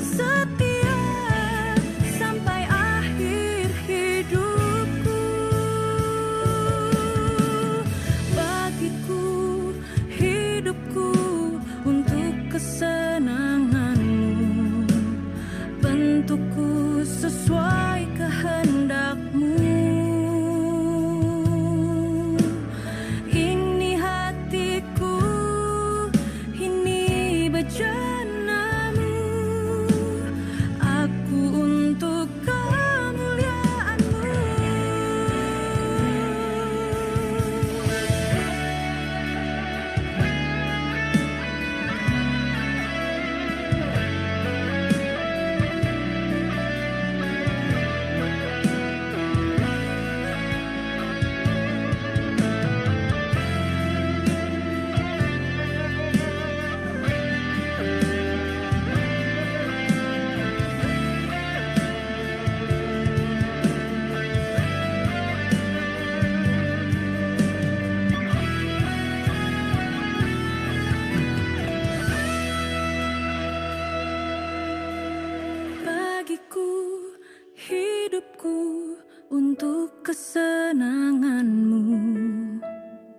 D: setia sampai akhir hidupku. Bagiku hidupku untuk kesenangan kesenanganmu,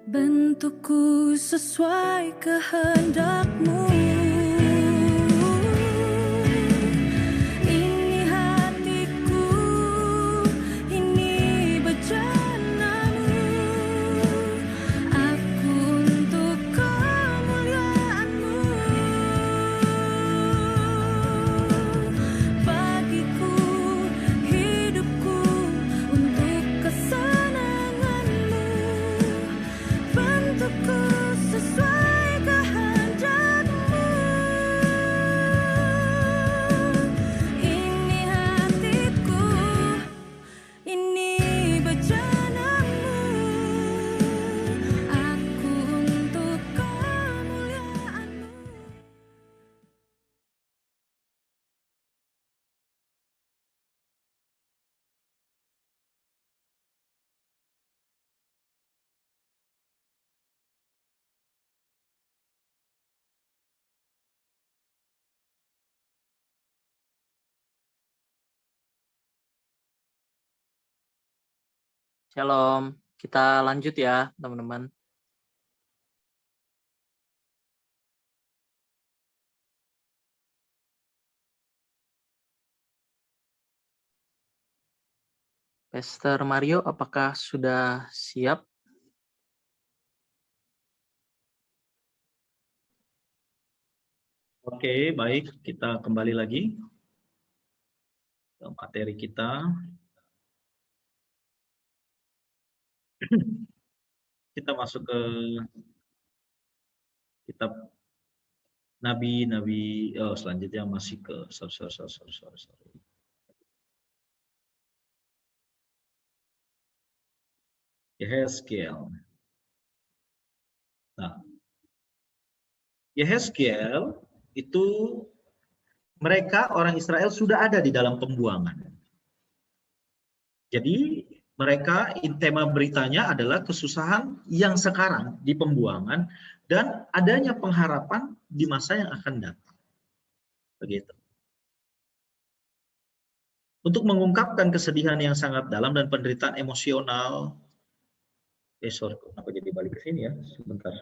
D: bentukku sesuai kehendakmu. Ini hatiku, ini bejanamu, aku untuk kemuliaanmu. Bagiku hidupku untuk kesenanganmu, bentukku sesuai kehendakmu. Ini hatiku, ini bejanamu, aku untuk kemuliaanmu.
B: Shalom. Kita lanjut ya, teman-teman. Pastor Mario, apakah sudah siap?
A: Oke, baik. Kita kembali lagi ke materi kita. Kita masuk ke kitab Nabi-Nabi. Selanjutnya masih ke sorry. Yehezkiel. Nah, Yehezkiel itu mereka orang Israel sudah ada di dalam pembuangan. Jadi mereka tema beritanya adalah kesusahan yang sekarang di pembuangan dan adanya pengharapan di masa yang akan datang. Begitu. Untuk mengungkapkan kesedihan yang sangat dalam dan penderitaan emosional. Sorry, kenapa jadi balik ke sini ya? Sebentar.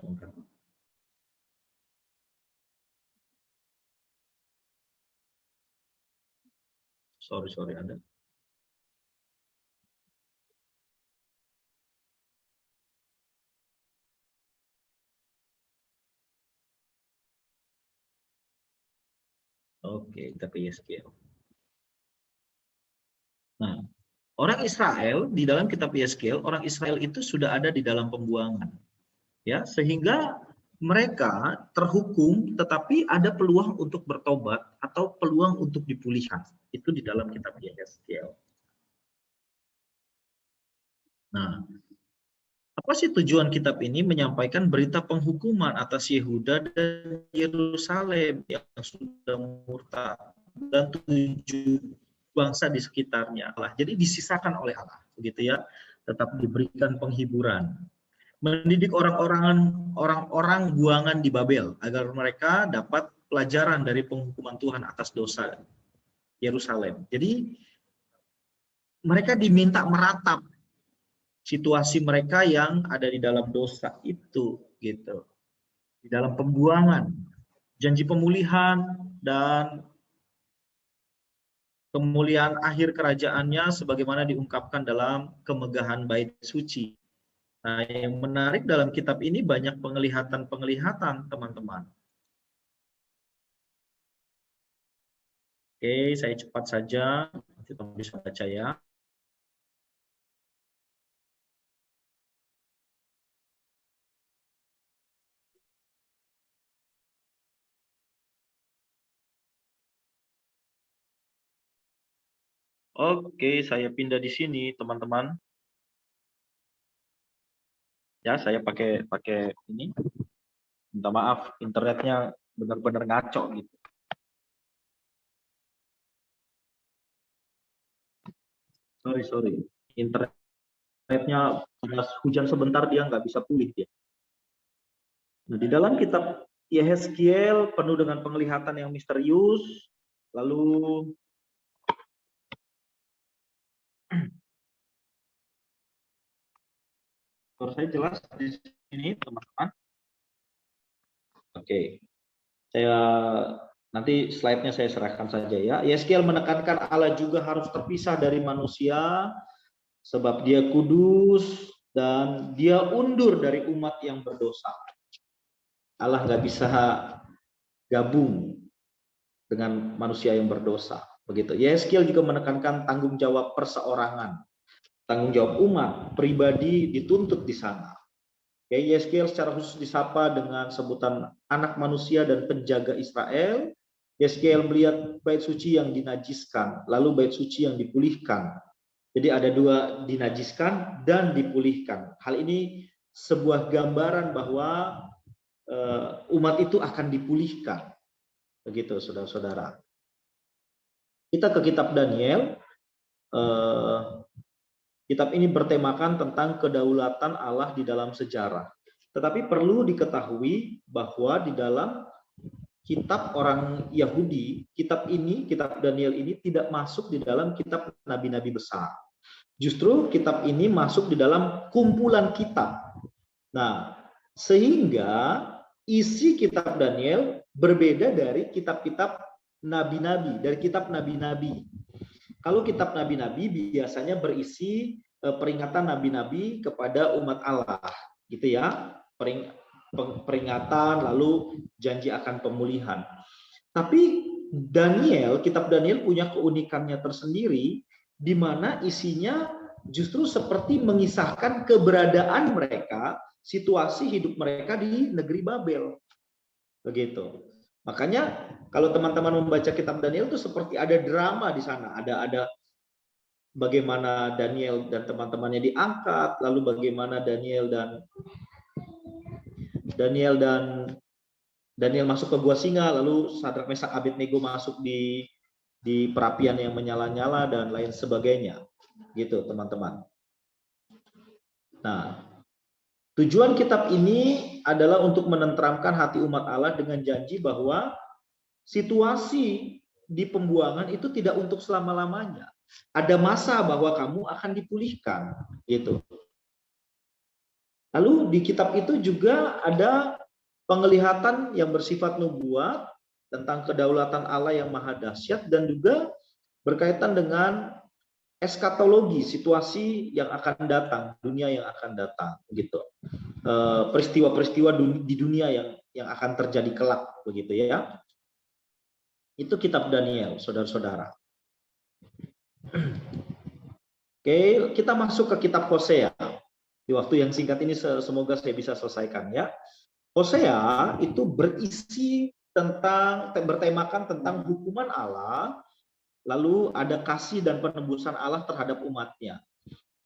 A: Sorry, ada. Oke, kita ke Yehezkiel. Nah, orang Israel di dalam kitab Yehezkiel, orang Israel itu sudah ada di dalam pembuangan. Ya, sehingga mereka terhukum tetapi ada peluang untuk bertobat atau peluang untuk dipulihkan. Itu di dalam kitab Yehezkiel. Nah, apa sih tujuan kitab ini? Menyampaikan berita penghukuman atas Yehuda dan Yerusalem yang sudah murtad dan 7 bangsa di sekitarnya Allah. Jadi disisakan oleh Allah, begitu ya. Tetap diberikan penghiburan. Mendidik orang-orang buangan di Babel agar mereka dapat pelajaran dari penghukuman Tuhan atas dosa Yerusalem. Jadi mereka diminta meratap situasi mereka yang ada di dalam dosa itu, gitu. Di dalam pembuangan, janji pemulihan dan kemuliaan akhir kerajaannya sebagaimana diungkapkan dalam kemegahan bait suci. Nah, yang menarik dalam kitab ini banyak penglihatan-penglihatan, teman-teman. Oke, saya cepat saja, nanti teman bisa baca ya. Oke, saya pindah di sini, teman-teman. Ya, saya pakai ini. Minta maaf, internetnya benar-benar ngaco gitu. Sorry. Internetnya hujan sebentar dia nggak bisa pulih dia. Nah, di dalam kitab Yehezkiel penuh dengan penglihatan yang misterius, lalu Suara saya jelas di sini, teman-teman? Oke. Saya nanti slide-nya saya serahkan saja ya. Yeskiel menekankan Allah juga harus terpisah dari manusia sebab dia kudus dan dia undur dari umat yang berdosa. Allah nggak bisa gabung dengan manusia yang berdosa. Begitu. Yeskiel juga menekankan tanggung jawab perseorangan, tanggung jawab umat pribadi dituntut di sana. Yeskiel secara khusus disapa dengan sebutan anak manusia dan penjaga Israel. Yeskiel melihat bait suci yang dinajiskan, lalu bait suci yang dipulihkan. Jadi ada dua, dinajiskan dan dipulihkan. Hal ini sebuah gambaran bahwa umat itu akan dipulihkan. Begitu, saudara-saudara. Kita ke kitab Daniel. Kitab ini bertemakan tentang kedaulatan Allah di dalam sejarah. Tetapi perlu diketahui bahwa di dalam kitab orang Yahudi, kitab Daniel ini tidak masuk di dalam kitab nabi-nabi besar. Justru kitab ini masuk di dalam kumpulan kitab. Nah, sehingga isi kitab Daniel berbeda dari kitab-kitab nabi-nabi, dari kitab nabi-nabi. Kalau kitab nabi-nabi biasanya berisi peringatan nabi-nabi kepada umat Allah, gitu ya, peringatan lalu janji akan pemulihan. Tapi kitab Daniel punya keunikannya tersendiri, di mana isinya justru seperti mengisahkan keberadaan mereka, situasi hidup mereka di negeri Babel, begitu. Makanya kalau teman-teman membaca kitab Daniel itu seperti ada drama di sana, ada bagaimana Daniel dan teman-temannya diangkat, lalu bagaimana Daniel masuk ke gua singa, lalu Sadrak Mesak Abednego masuk di perapian yang menyala-nyala dan lain sebagainya, gitu teman-teman. Nah, tujuan kitab ini adalah untuk menenteramkan hati umat Allah dengan janji bahwa situasi di pembuangan itu tidak untuk selama-lamanya. Ada masa bahwa kamu akan dipulihkan, gitu. Lalu di kitab itu juga ada penglihatan yang bersifat nubuat tentang kedaulatan Allah yang maha dahsyat dan juga berkaitan dengan eskatologi, situasi yang akan datang, dunia yang akan datang, begitu. Peristiwa-peristiwa di dunia yang akan terjadi kelak, begitu ya. Itu kitab Daniel, saudara-saudara. Oke, kita masuk ke kitab Hosea. Di waktu yang singkat ini semoga saya bisa selesaikan ya. Hosea itu berisi bertemakan tentang hukuman Allah, lalu ada kasih dan penebusan Allah terhadap umatnya.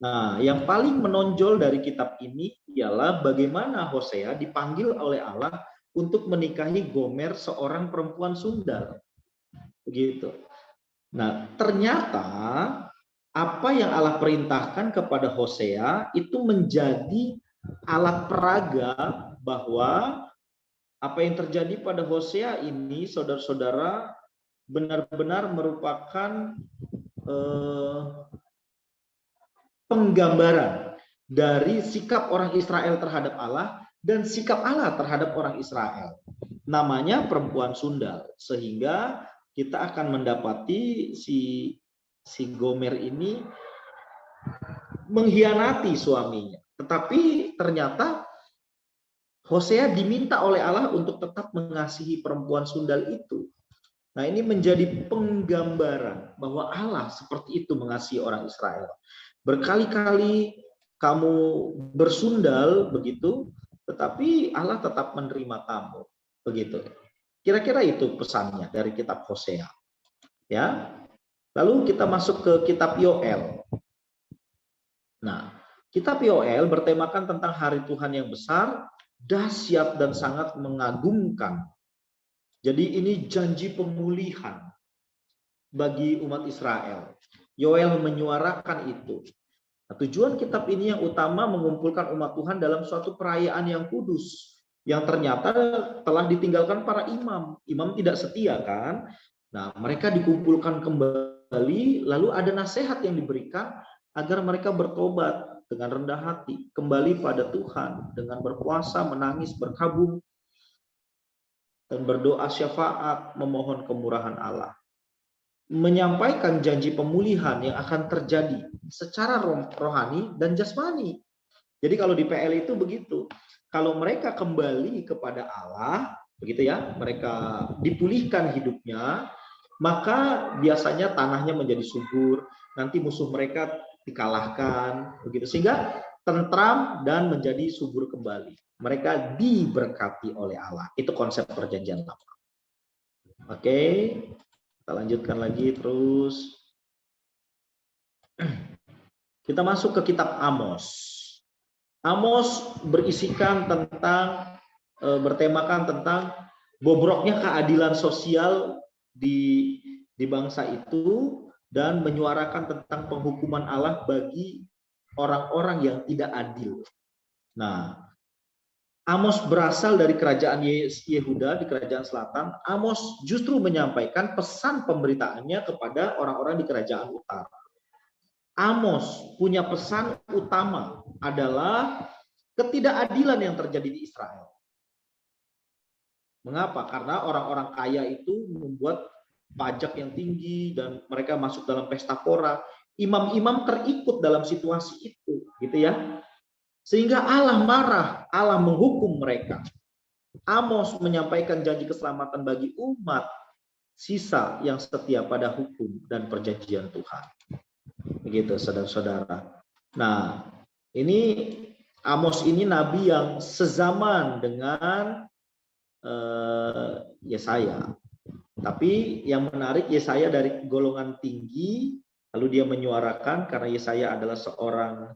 A: Nah, yang paling menonjol dari kitab ini ialah bagaimana Hosea dipanggil oleh Allah untuk menikahi Gomer, seorang perempuan sundal. Begitu. Nah, ternyata apa yang Allah perintahkan kepada Hosea itu menjadi alat peraga bahwa apa yang terjadi pada Hosea ini, saudara-saudara, benar-benar merupakan penggambaran dari sikap orang Israel terhadap Allah dan sikap Allah terhadap orang Israel. Namanya perempuan sundal, sehingga kita akan mendapati si Gomer ini mengkhianati suaminya. Tetapi ternyata Hosea diminta oleh Allah untuk tetap mengasihi perempuan sundal itu. Nah, ini menjadi penggambaran bahwa Allah seperti itu mengasihi orang Israel. Berkali-kali kamu bersundal begitu, tetapi Allah tetap menerima kamu, begitu. Kira-kira itu pesannya dari kitab Hosea. Ya. Lalu kita masuk ke kitab Yoel. Nah, kitab Yoel bertemakan tentang hari Tuhan yang besar, dahsyat dan sangat mengagumkan. Jadi ini janji pemulihan bagi umat Israel. Yoel menyuarakan itu. Nah, tujuan kitab ini yang utama mengumpulkan umat Tuhan dalam suatu perayaan yang kudus, yang ternyata telah ditinggalkan para imam. Imam tidak setia kan? Nah, mereka dikumpulkan kembali, lalu ada nasihat yang diberikan agar mereka bertobat. dengan rendah hati, kembali pada Tuhan dengan berpuasa, menangis, berkabung, dan berdoa syafaat, memohon kemurahan Allah. Menyampaikan janji pemulihan yang akan terjadi secara rohani dan jasmani. Jadi kalau di PL itu begitu. Kalau mereka kembali kepada Allah, begitu ya, mereka dipulihkan hidupnya, maka biasanya tanahnya menjadi subur, nanti musuh mereka dikalahkan, begitu, sehingga tentram dan menjadi subur kembali. Mereka diberkati oleh Allah. Itu konsep perjanjian lama. Oke, kita lanjutkan lagi terus. Kita masuk ke kitab Amos. Amos berisikan tentang, bertemakan tentang bobroknya keadilan sosial di bangsa itu dan menyuarakan tentang penghukuman Allah bagi orang-orang yang tidak adil. Nah, Amos berasal dari kerajaan Yehuda di kerajaan selatan. Amos justru menyampaikan pesan pemberitaannya kepada orang-orang di kerajaan utara. Amos punya pesan utama adalah ketidakadilan yang terjadi di Israel. Mengapa? Karena orang-orang kaya itu membuat pajak yang tinggi dan mereka masuk dalam pesta pora. Imam-imam terikut dalam situasi itu, gitu ya. Sehingga Allah marah, Allah menghukum mereka. Amos menyampaikan janji keselamatan bagi umat sisa yang setia pada hukum dan perjanjian Tuhan. Begitu, saudara-saudara. Nah, ini Amos ini nabi yang sezaman dengan Yesaya. Tapi yang menarik, Yesaya dari golongan tinggi, lalu dia menyuarakan karena Yesaya adalah seorang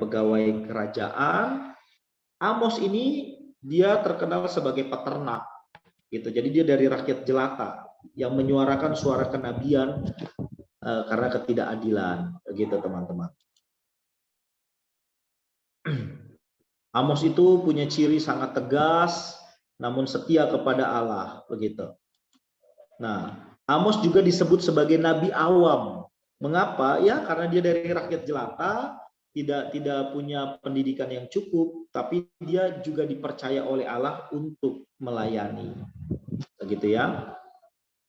A: pegawai kerajaan. Amos ini dia terkenal sebagai peternak, gitu. Jadi dia dari rakyat jelata yang menyuarakan suara kenabian karena ketidakadilan, gitu teman-teman. Amos itu punya ciri sangat tegas, namun setia kepada Allah, begitu. Nah, Amos juga disebut sebagai nabi awam. Mengapa? Ya, karena dia dari rakyat jelata, tidak punya pendidikan yang cukup, tapi dia juga dipercaya oleh Allah untuk melayani, begitu ya.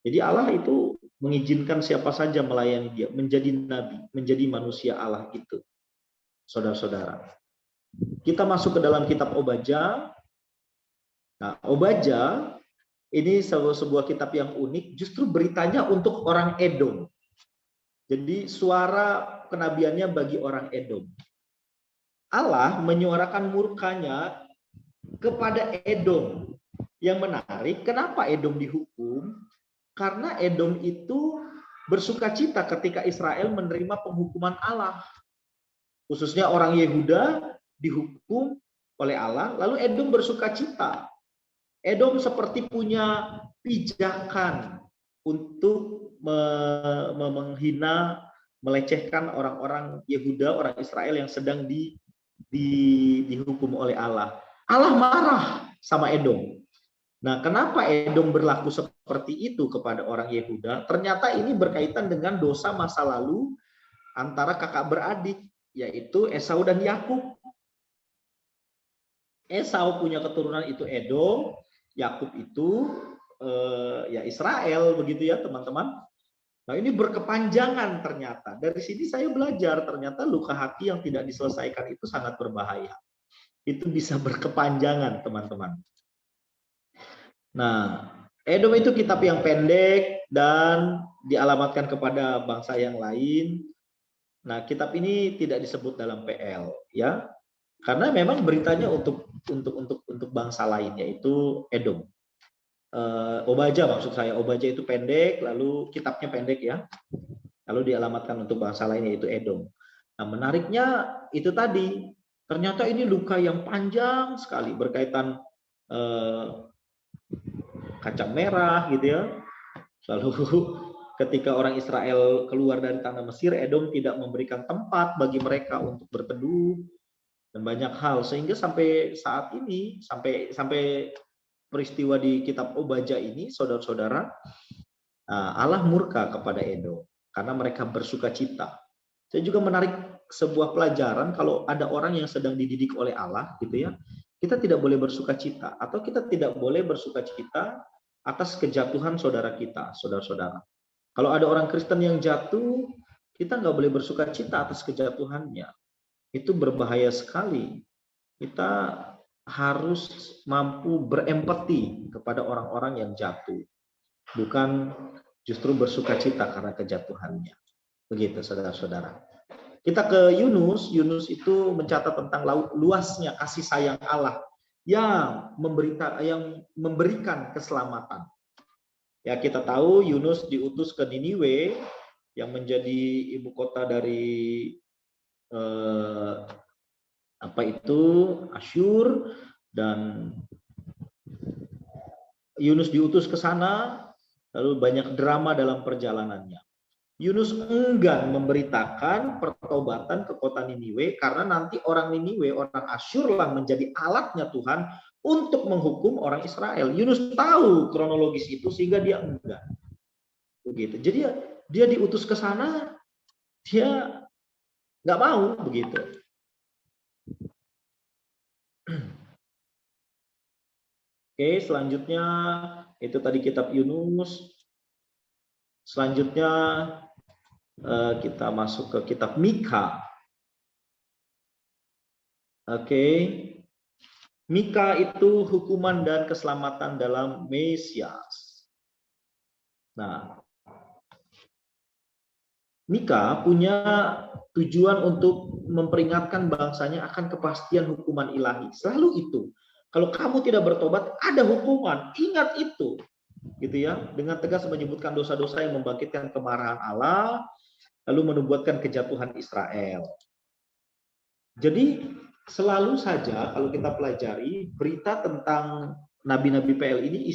A: Jadi Allah itu mengizinkan siapa saja melayani dia, menjadi nabi, menjadi manusia Allah itu. Saudara-saudara. Kita masuk ke dalam kitab Obadja. Nah, Obadja ini sebuah kitab yang unik, justru beritanya untuk orang Edom. Jadi suara kenabiannya bagi orang Edom. Allah menyuarakan murkanya kepada Edom. Yang menarik, kenapa Edom dihukum? Karena Edom itu bersukacita ketika Israel menerima penghukuman Allah. Khususnya orang Yehuda dihukum oleh Allah, lalu Edom bersukacita. Edom seperti punya pijakan untuk menghina, melecehkan orang-orang Yehuda, orang Israel yang sedang dihukum oleh Allah. Allah marah sama Edom. Nah, kenapa Edom berlaku seperti itu kepada orang Yehuda? Ternyata ini berkaitan dengan dosa masa lalu antara kakak beradik, yaitu Esau dan Yakub. Esau punya keturunan itu Edom, Yakub itu ya Israel, begitu ya teman-teman. Nah, ini berkepanjangan ternyata. Dari sini saya belajar ternyata luka hati yang tidak diselesaikan itu sangat berbahaya. Itu bisa berkepanjangan, teman-teman. Nah, Edom itu kitab yang pendek dan dialamatkan kepada bangsa yang lain. Nah, kitab ini tidak disebut dalam PL, ya, karena memang beritanya untuk bangsa lain, yaitu Edom. Obadja maksud saya, Obadja itu pendek, lalu kitabnya pendek ya, lalu dialamatkan untuk bangsa lain yaitu Edom. Nah, menariknya itu tadi, ternyata ini luka yang panjang sekali berkaitan kacang merah gitu ya. Lalu ketika orang Israel keluar dari tanah Mesir, Edom tidak memberikan tempat bagi mereka untuk berteduh dan banyak hal, sehingga sampai saat ini, sampai peristiwa di kitab Obadja ini, saudara-saudara, Allah murka kepada Edom karena mereka bersukacita. Saya juga menarik sebuah pelajaran kalau ada orang yang sedang dididik oleh Allah gitu ya. Kita tidak boleh bersuka cita atau kita tidak boleh bersuka cita atas kejatuhan saudara kita, saudara-saudara. Kalau ada orang Kristen yang jatuh, kita nggak boleh bersuka cita atas kejatuhannya. Itu berbahaya sekali. Kita harus mampu berempati kepada orang-orang yang jatuh. Bukan justru bersuka cita karena kejatuhannya. Begitu saudara-saudara. Kita ke Yunus. Yunus itu mencatat tentang luasnya kasih sayang Allah yang memberikan keselamatan. Ya, kita tahu Yunus diutus ke Niniwe yang menjadi ibu kota dari Asyur, dan Yunus diutus ke sana, lalu banyak drama dalam perjalanannya. Yunus enggan memberitakan pertobatan ke kota Niniwe karena nanti orang Niniwe, orang Asyur lah menjadi alatnya Tuhan untuk menghukum orang Israel. Yunus tahu kronologis itu sehingga dia enggan. Begitu. Jadi dia diutus ke sana, dia nggak mau begitu. Oke, selanjutnya itu tadi kitab Yunus. Selanjutnya kita masuk ke kitab Mika. Oke. Mika itu hukuman dan keselamatan dalam Mesias. Nah, Mika punya tujuan untuk memperingatkan bangsanya akan kepastian hukuman ilahi. Selalu itu. Kalau kamu tidak bertobat, ada hukuman. Ingat itu. Gitu ya. Dengan tegas menyebutkan dosa-dosa yang membangkitkan kemarahan Allah, lalu menubuatkan kejatuhan Israel. Jadi selalu saja kalau kita pelajari berita tentang nabi-nabi PL ini,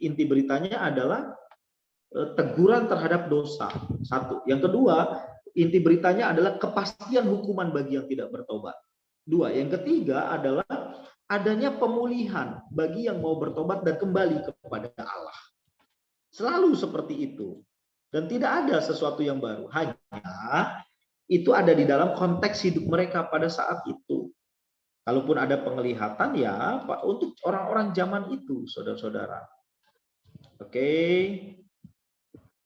A: inti beritanya adalah teguran terhadap dosa. Satu. Yang kedua, inti beritanya adalah kepastian hukuman bagi yang tidak bertobat. Dua. Yang ketiga adalah adanya pemulihan bagi yang mau bertobat dan kembali kepada Allah. Selalu seperti itu. Dan tidak ada sesuatu yang baru. Hanya itu ada di dalam konteks hidup mereka pada saat itu. Kalaupun ada penglihatan ya untuk orang-orang zaman itu, saudara-saudara. Oke.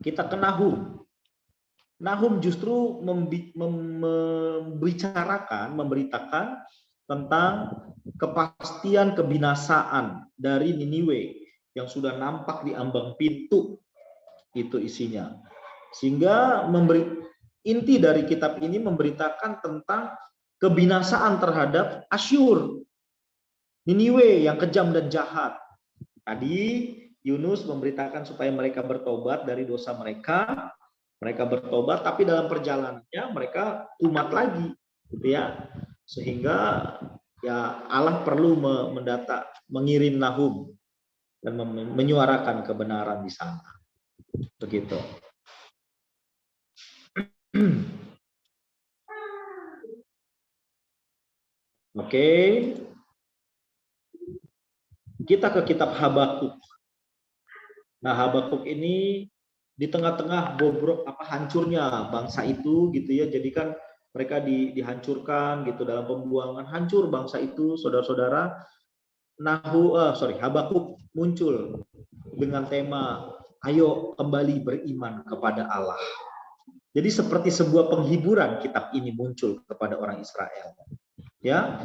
A: Kita ke Nahum. Nahum justru memberitakan tentang kepastian kebinasaan dari Niniwe yang sudah nampak di ambang pintu. Itu isinya. Sehingga inti dari kitab ini memberitakan tentang kebinasaan terhadap Asyur, Niniwe yang kejam dan jahat. Tadi Yunus memberitakan supaya mereka bertobat dari dosa mereka. Mereka bertobat, tapi dalam perjalanannya mereka umat lagi, gitu ya. Sehingga ya Allah perlu mengirim Nahum dan menyuarakan kebenaran di sana. Begitu. Oke. Kita ke kitab Habakuk. Nah, Habakuk ini di tengah-tengah hancurnya bangsa itu gitu ya. Jadi kan mereka dihancurkan gitu dalam pembuangan, hancur bangsa itu, saudara-saudara. Habakuk muncul dengan tema ayo kembali beriman kepada Allah. Jadi seperti sebuah penghiburan kitab ini muncul kepada orang Israel. Ya.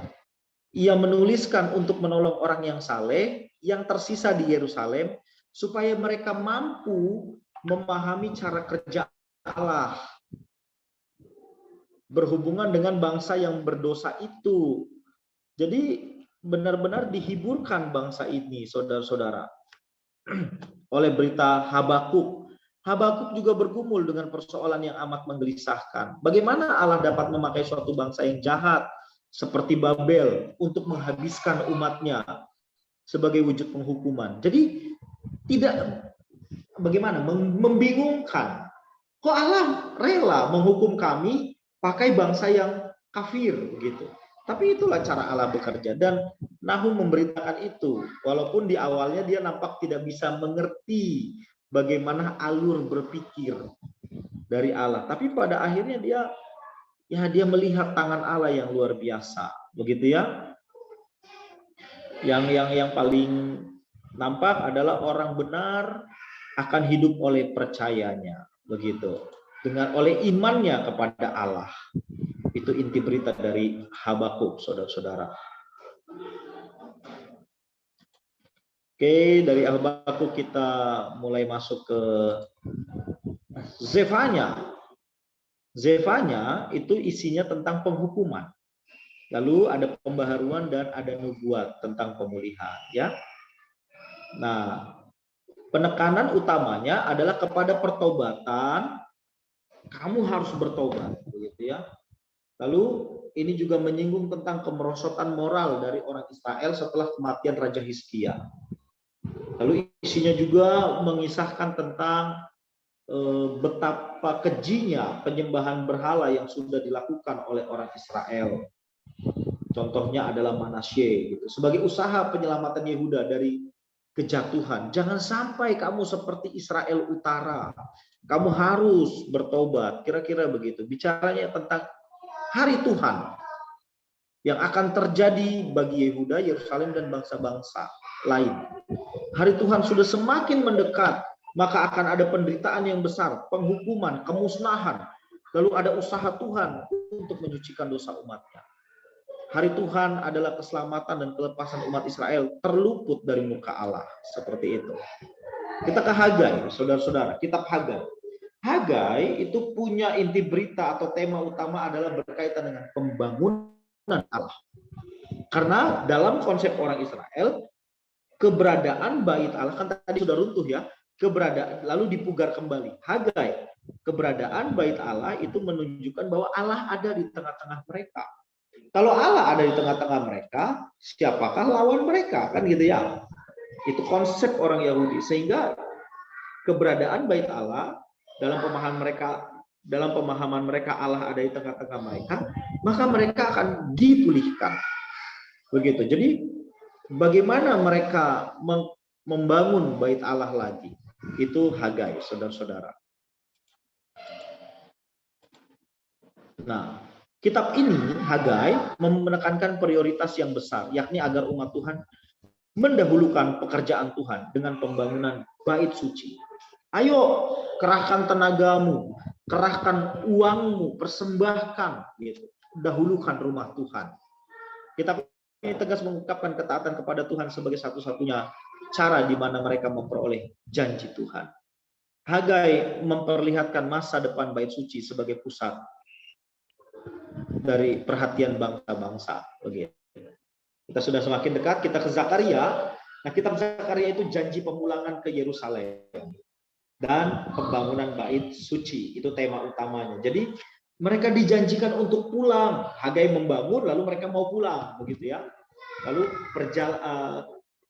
A: Ia menuliskan untuk menolong orang yang saleh yang tersisa di Yerusalem supaya mereka mampu memahami cara kerja Allah berhubungan dengan bangsa yang berdosa itu. Jadi benar-benar dihiburkan bangsa ini, saudara-saudara, oleh berita Habakuk. Habakuk juga bergumul dengan persoalan yang amat menggelisahkan. Bagaimana Allah dapat memakai suatu bangsa yang jahat seperti Babel untuk menghabiskan umatnya sebagai wujud penghukuman. Jadi tidak bagaimana membingungkan. Kok Allah rela menghukum kami pakai bangsa yang kafir gitu. Tapi itulah cara Allah bekerja, dan Nahum memberitakan itu. Walaupun di awalnya dia nampak tidak bisa mengerti bagaimana alur berpikir dari Allah, tapi pada akhirnya dia ya dia melihat tangan Allah yang luar biasa, begitu ya. Yang paling nampak adalah orang benar akan hidup oleh percayanya, begitu. Dengan oleh imannya kepada Allah. Itu inti berita dari Habakuk, saudara-saudara. Oke, dari Habakuk kita mulai masuk ke Zefanya. Zefanya itu isinya tentang penghukuman. Lalu ada pembaharuan dan ada nubuat tentang pemulihan, ya. Nah, penekanan utamanya adalah kepada pertobatan. Kamu harus bertobat, begitu ya. Lalu ini juga menyinggung tentang kemerosotan moral dari orang Israel setelah kematian Raja Hizkia. Lalu isinya juga mengisahkan tentang betapa kejinya penyembahan berhala yang sudah dilakukan oleh orang Israel. Contohnya adalah Manasye, gitu. Sebagai usaha penyelamatan Yehuda dari kejatuhan. Jangan sampai kamu seperti Israel Utara. Kamu harus bertobat. Kira-kira begitu. Bicaranya tentang hari Tuhan yang akan terjadi bagi Yehuda, Yerusalem, dan bangsa-bangsa lain. Hari Tuhan sudah semakin mendekat, maka akan ada penderitaan yang besar, penghukuman, kemusnahan. Lalu ada usaha Tuhan untuk menyucikan dosa umatnya. Hari Tuhan adalah keselamatan dan kelepasan umat Israel terluput dari muka Allah. Seperti itu. Kita ke Hagai, saudara-saudara. Kitab Hagai. Hagai itu punya inti berita atau tema utama adalah berkaitan dengan pembangunan Allah. Karena dalam konsep orang Israel, keberadaan bait Allah, kan tadi sudah runtuh ya, keberadaan lalu dipugar kembali. Hagai, keberadaan bait Allah itu menunjukkan bahwa Allah ada di tengah-tengah mereka. Kalau Allah ada di tengah-tengah mereka, siapakah lawan mereka? Kan gitu ya. Itu konsep orang Yahudi. Sehingga keberadaan bait Allah dalam pemahaman mereka Allah ada di tengah-tengah mereka, maka mereka akan dipulihkan. Begitu. Jadi bagaimana mereka membangun bait Allah lagi? Itu Hagai, saudara-saudara. Nah, kitab ini, Hagai, menekankan prioritas yang besar, yakni agar umat Tuhan mendahulukan pekerjaan Tuhan dengan pembangunan bait suci. Ayo, kerahkan tenagamu, kerahkan uangmu, persembahkan, gitu. Dahulukan rumah Tuhan. Kitab ini tegas mengungkapkan ketaatan kepada Tuhan sebagai satu-satunya cara di mana mereka memperoleh janji Tuhan. Hagai memperlihatkan masa depan bait suci sebagai pusat dari perhatian bangsa-bangsa. Begitu. Kita sudah semakin dekat, kita ke Zakaria. Nah, kitab Zakaria itu janji pemulangan ke Yerusalem dan pembangunan bait suci. Itu tema utamanya. Jadi mereka dijanjikan untuk pulang. Hagai membangun, lalu mereka mau pulang, begitu ya. Lalu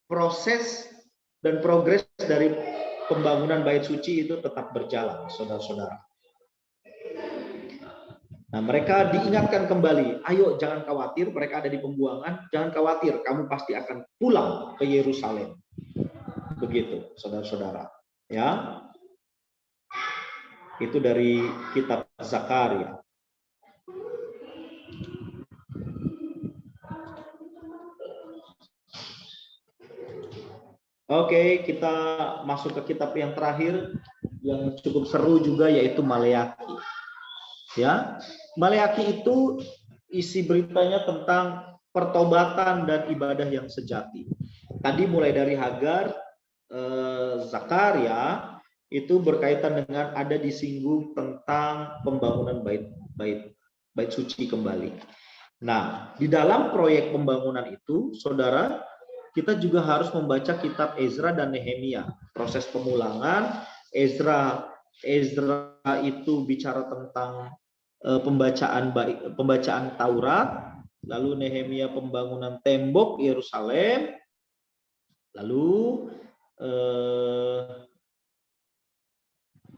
A: proses dan progres dari pembangunan bait suci itu tetap berjalan, saudara-saudara. Nah, mereka diingatkan kembali, ayo jangan khawatir, mereka ada di pembuangan, jangan khawatir, kamu pasti akan pulang ke Yerusalem. Begitu, saudara-saudara. Ya. Itu dari kitab Zakaria. Oke, kita masuk ke kitab yang terakhir yang cukup seru juga, yaitu Maleaki. Ya, Maleaki itu isi beritanya tentang pertobatan dan ibadah yang sejati. Tadi mulai dari Hagar, Zakaria itu berkaitan dengan ada disinggung tentang pembangunan bait suci kembali. Nah, di dalam proyek pembangunan itu, saudara, kita juga harus membaca kitab Ezra dan Nehemia. Proses pemulangan, Ezra itu bicara tentang pembacaan Taurat, lalu Nehemia pembangunan tembok Yerusalem, lalu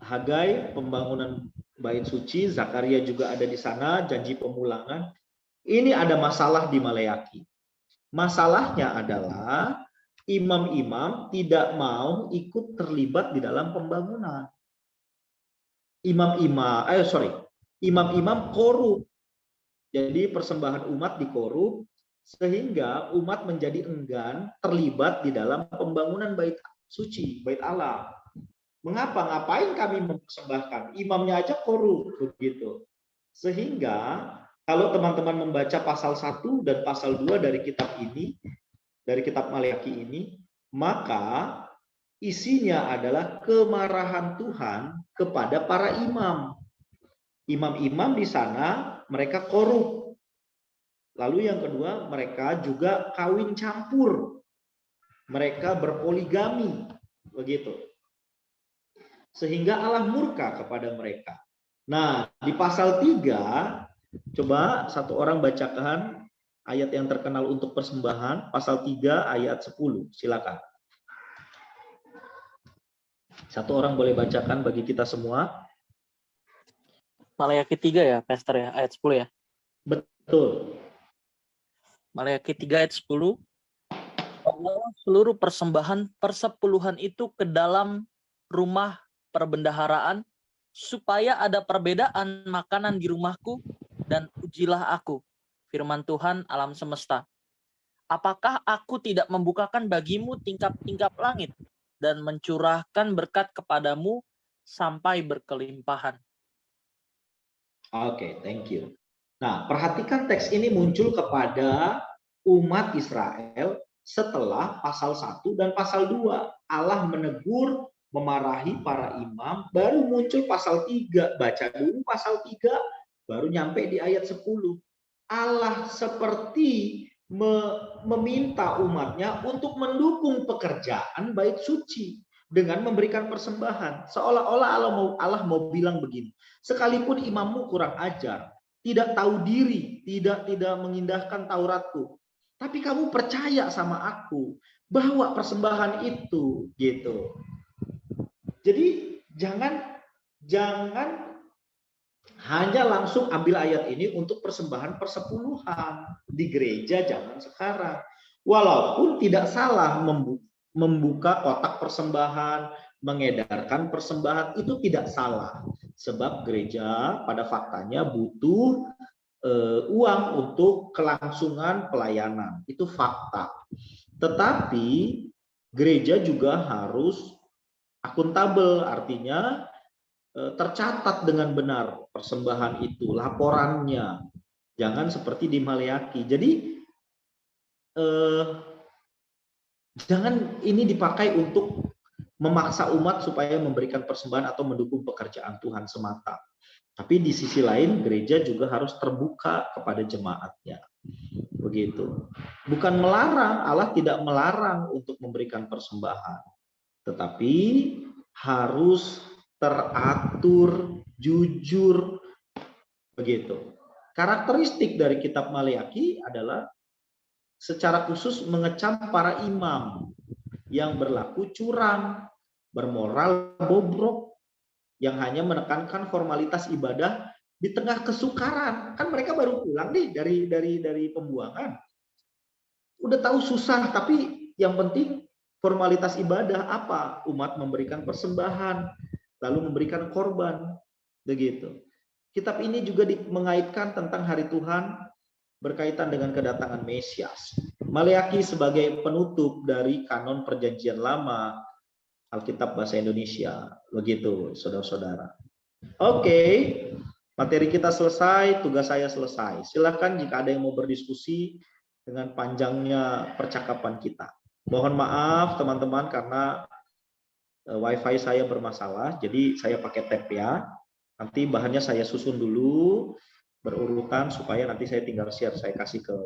A: Hagai pembangunan bait suci, Zakaria juga ada di sana, janji pemulangan. Ini ada masalah di Maleaki. Masalahnya adalah imam-imam tidak mau ikut terlibat di dalam pembangunan. Imam-imam korup, Jadi persembahan umat dikorup sehingga umat menjadi enggan terlibat di dalam pembangunan bait suci, bait Allah. Mengapa? Ngapain kami mempersembahkan? Imamnya aja korup begitu. Sehingga kalau teman-teman membaca pasal 1 dan pasal 2 dari kitab ini, dari kitab Maleakhi ini, maka isinya adalah kemarahan Tuhan kepada para imam. Imam-imam di sana mereka korup. Lalu yang kedua, mereka juga kawin campur. Mereka berpoligami, begitu. Sehingga Allah murka kepada mereka. Nah, di pasal 3, coba satu orang bacakan ayat yang terkenal untuk persembahan, pasal 3 ayat 10. Silakan. Satu orang boleh bacakan bagi kita semua.
B: Maleakhi 3 ya, Pastor ya, ayat 10 ya.
A: Betul.
B: Maleakhi 3 ayat 10. Bawalah seluruh persembahan persepuluhan itu ke dalam rumah perbendaharaan, supaya ada perbedaan makanan di rumahku, dan ujilah aku, firman Tuhan alam semesta. Apakah aku tidak membukakan bagimu tingkap-tingkap langit, dan mencurahkan berkat kepadamu sampai berkelimpahan.
A: Oke, thank you. Nah, perhatikan teks ini muncul kepada umat Israel setelah pasal 1 dan pasal 2. Allah menegur, memarahi para imam, baru muncul pasal 3. Baca dulu pasal 3, baru nyampe di ayat 10. Allah seperti meminta umatnya untuk mendukung pekerjaan bait suci dengan memberikan persembahan. Seolah-olah Allah mau bilang begini, sekalipun imammu kurang ajar, tidak tahu diri, tidak mengindahkan Tauratku, tapi kamu percaya sama aku, bawa persembahan itu, gitu. Jadi jangan hanya langsung ambil ayat ini untuk persembahan persepuluhan di gereja zaman sekarang. Walaupun tidak salah membuka kotak persembahan, mengedarkan persembahan, itu tidak salah. Sebab gereja pada faktanya butuh uang untuk kelangsungan pelayanan. Itu fakta. Tetapi gereja juga harus akuntabel, artinya tercatat dengan benar persembahan itu, laporannya. Jangan seperti di Maleakhi. Jadi jangan ini dipakai untuk memaksa umat supaya memberikan persembahan atau mendukung pekerjaan Tuhan semata. Tapi di sisi lain gereja juga harus terbuka kepada jemaatnya. Begitu. Bukan melarang, Allah tidak melarang untuk memberikan persembahan. Tetapi harus teratur, jujur, begitu. Karakteristik dari kitab Maleakhi adalah secara khusus mengecam para imam yang berlaku curang, bermoral bobrok, yang hanya menekankan formalitas ibadah di tengah kesukaran. Kan mereka baru pulang nih dari pembuangan. Udah tahu susah, tapi yang penting formalitas ibadah apa? Umat memberikan persembahan, lalu memberikan korban, begitu. Kitab ini juga mengaitkan tentang hari Tuhan berkaitan dengan kedatangan Mesias. Maleakhi sebagai penutup dari kanon Perjanjian Lama, Alkitab bahasa Indonesia, begitu, saudara-saudara. Oke, materi kita selesai, tugas saya selesai. Silakan jika ada yang mau berdiskusi dengan panjangnya percakapan kita. Mohon maaf teman-teman karena WiFi saya bermasalah, jadi saya pakai tab ya. Nanti bahannya saya susun dulu berurutan supaya nanti saya tinggal share, saya kasih ke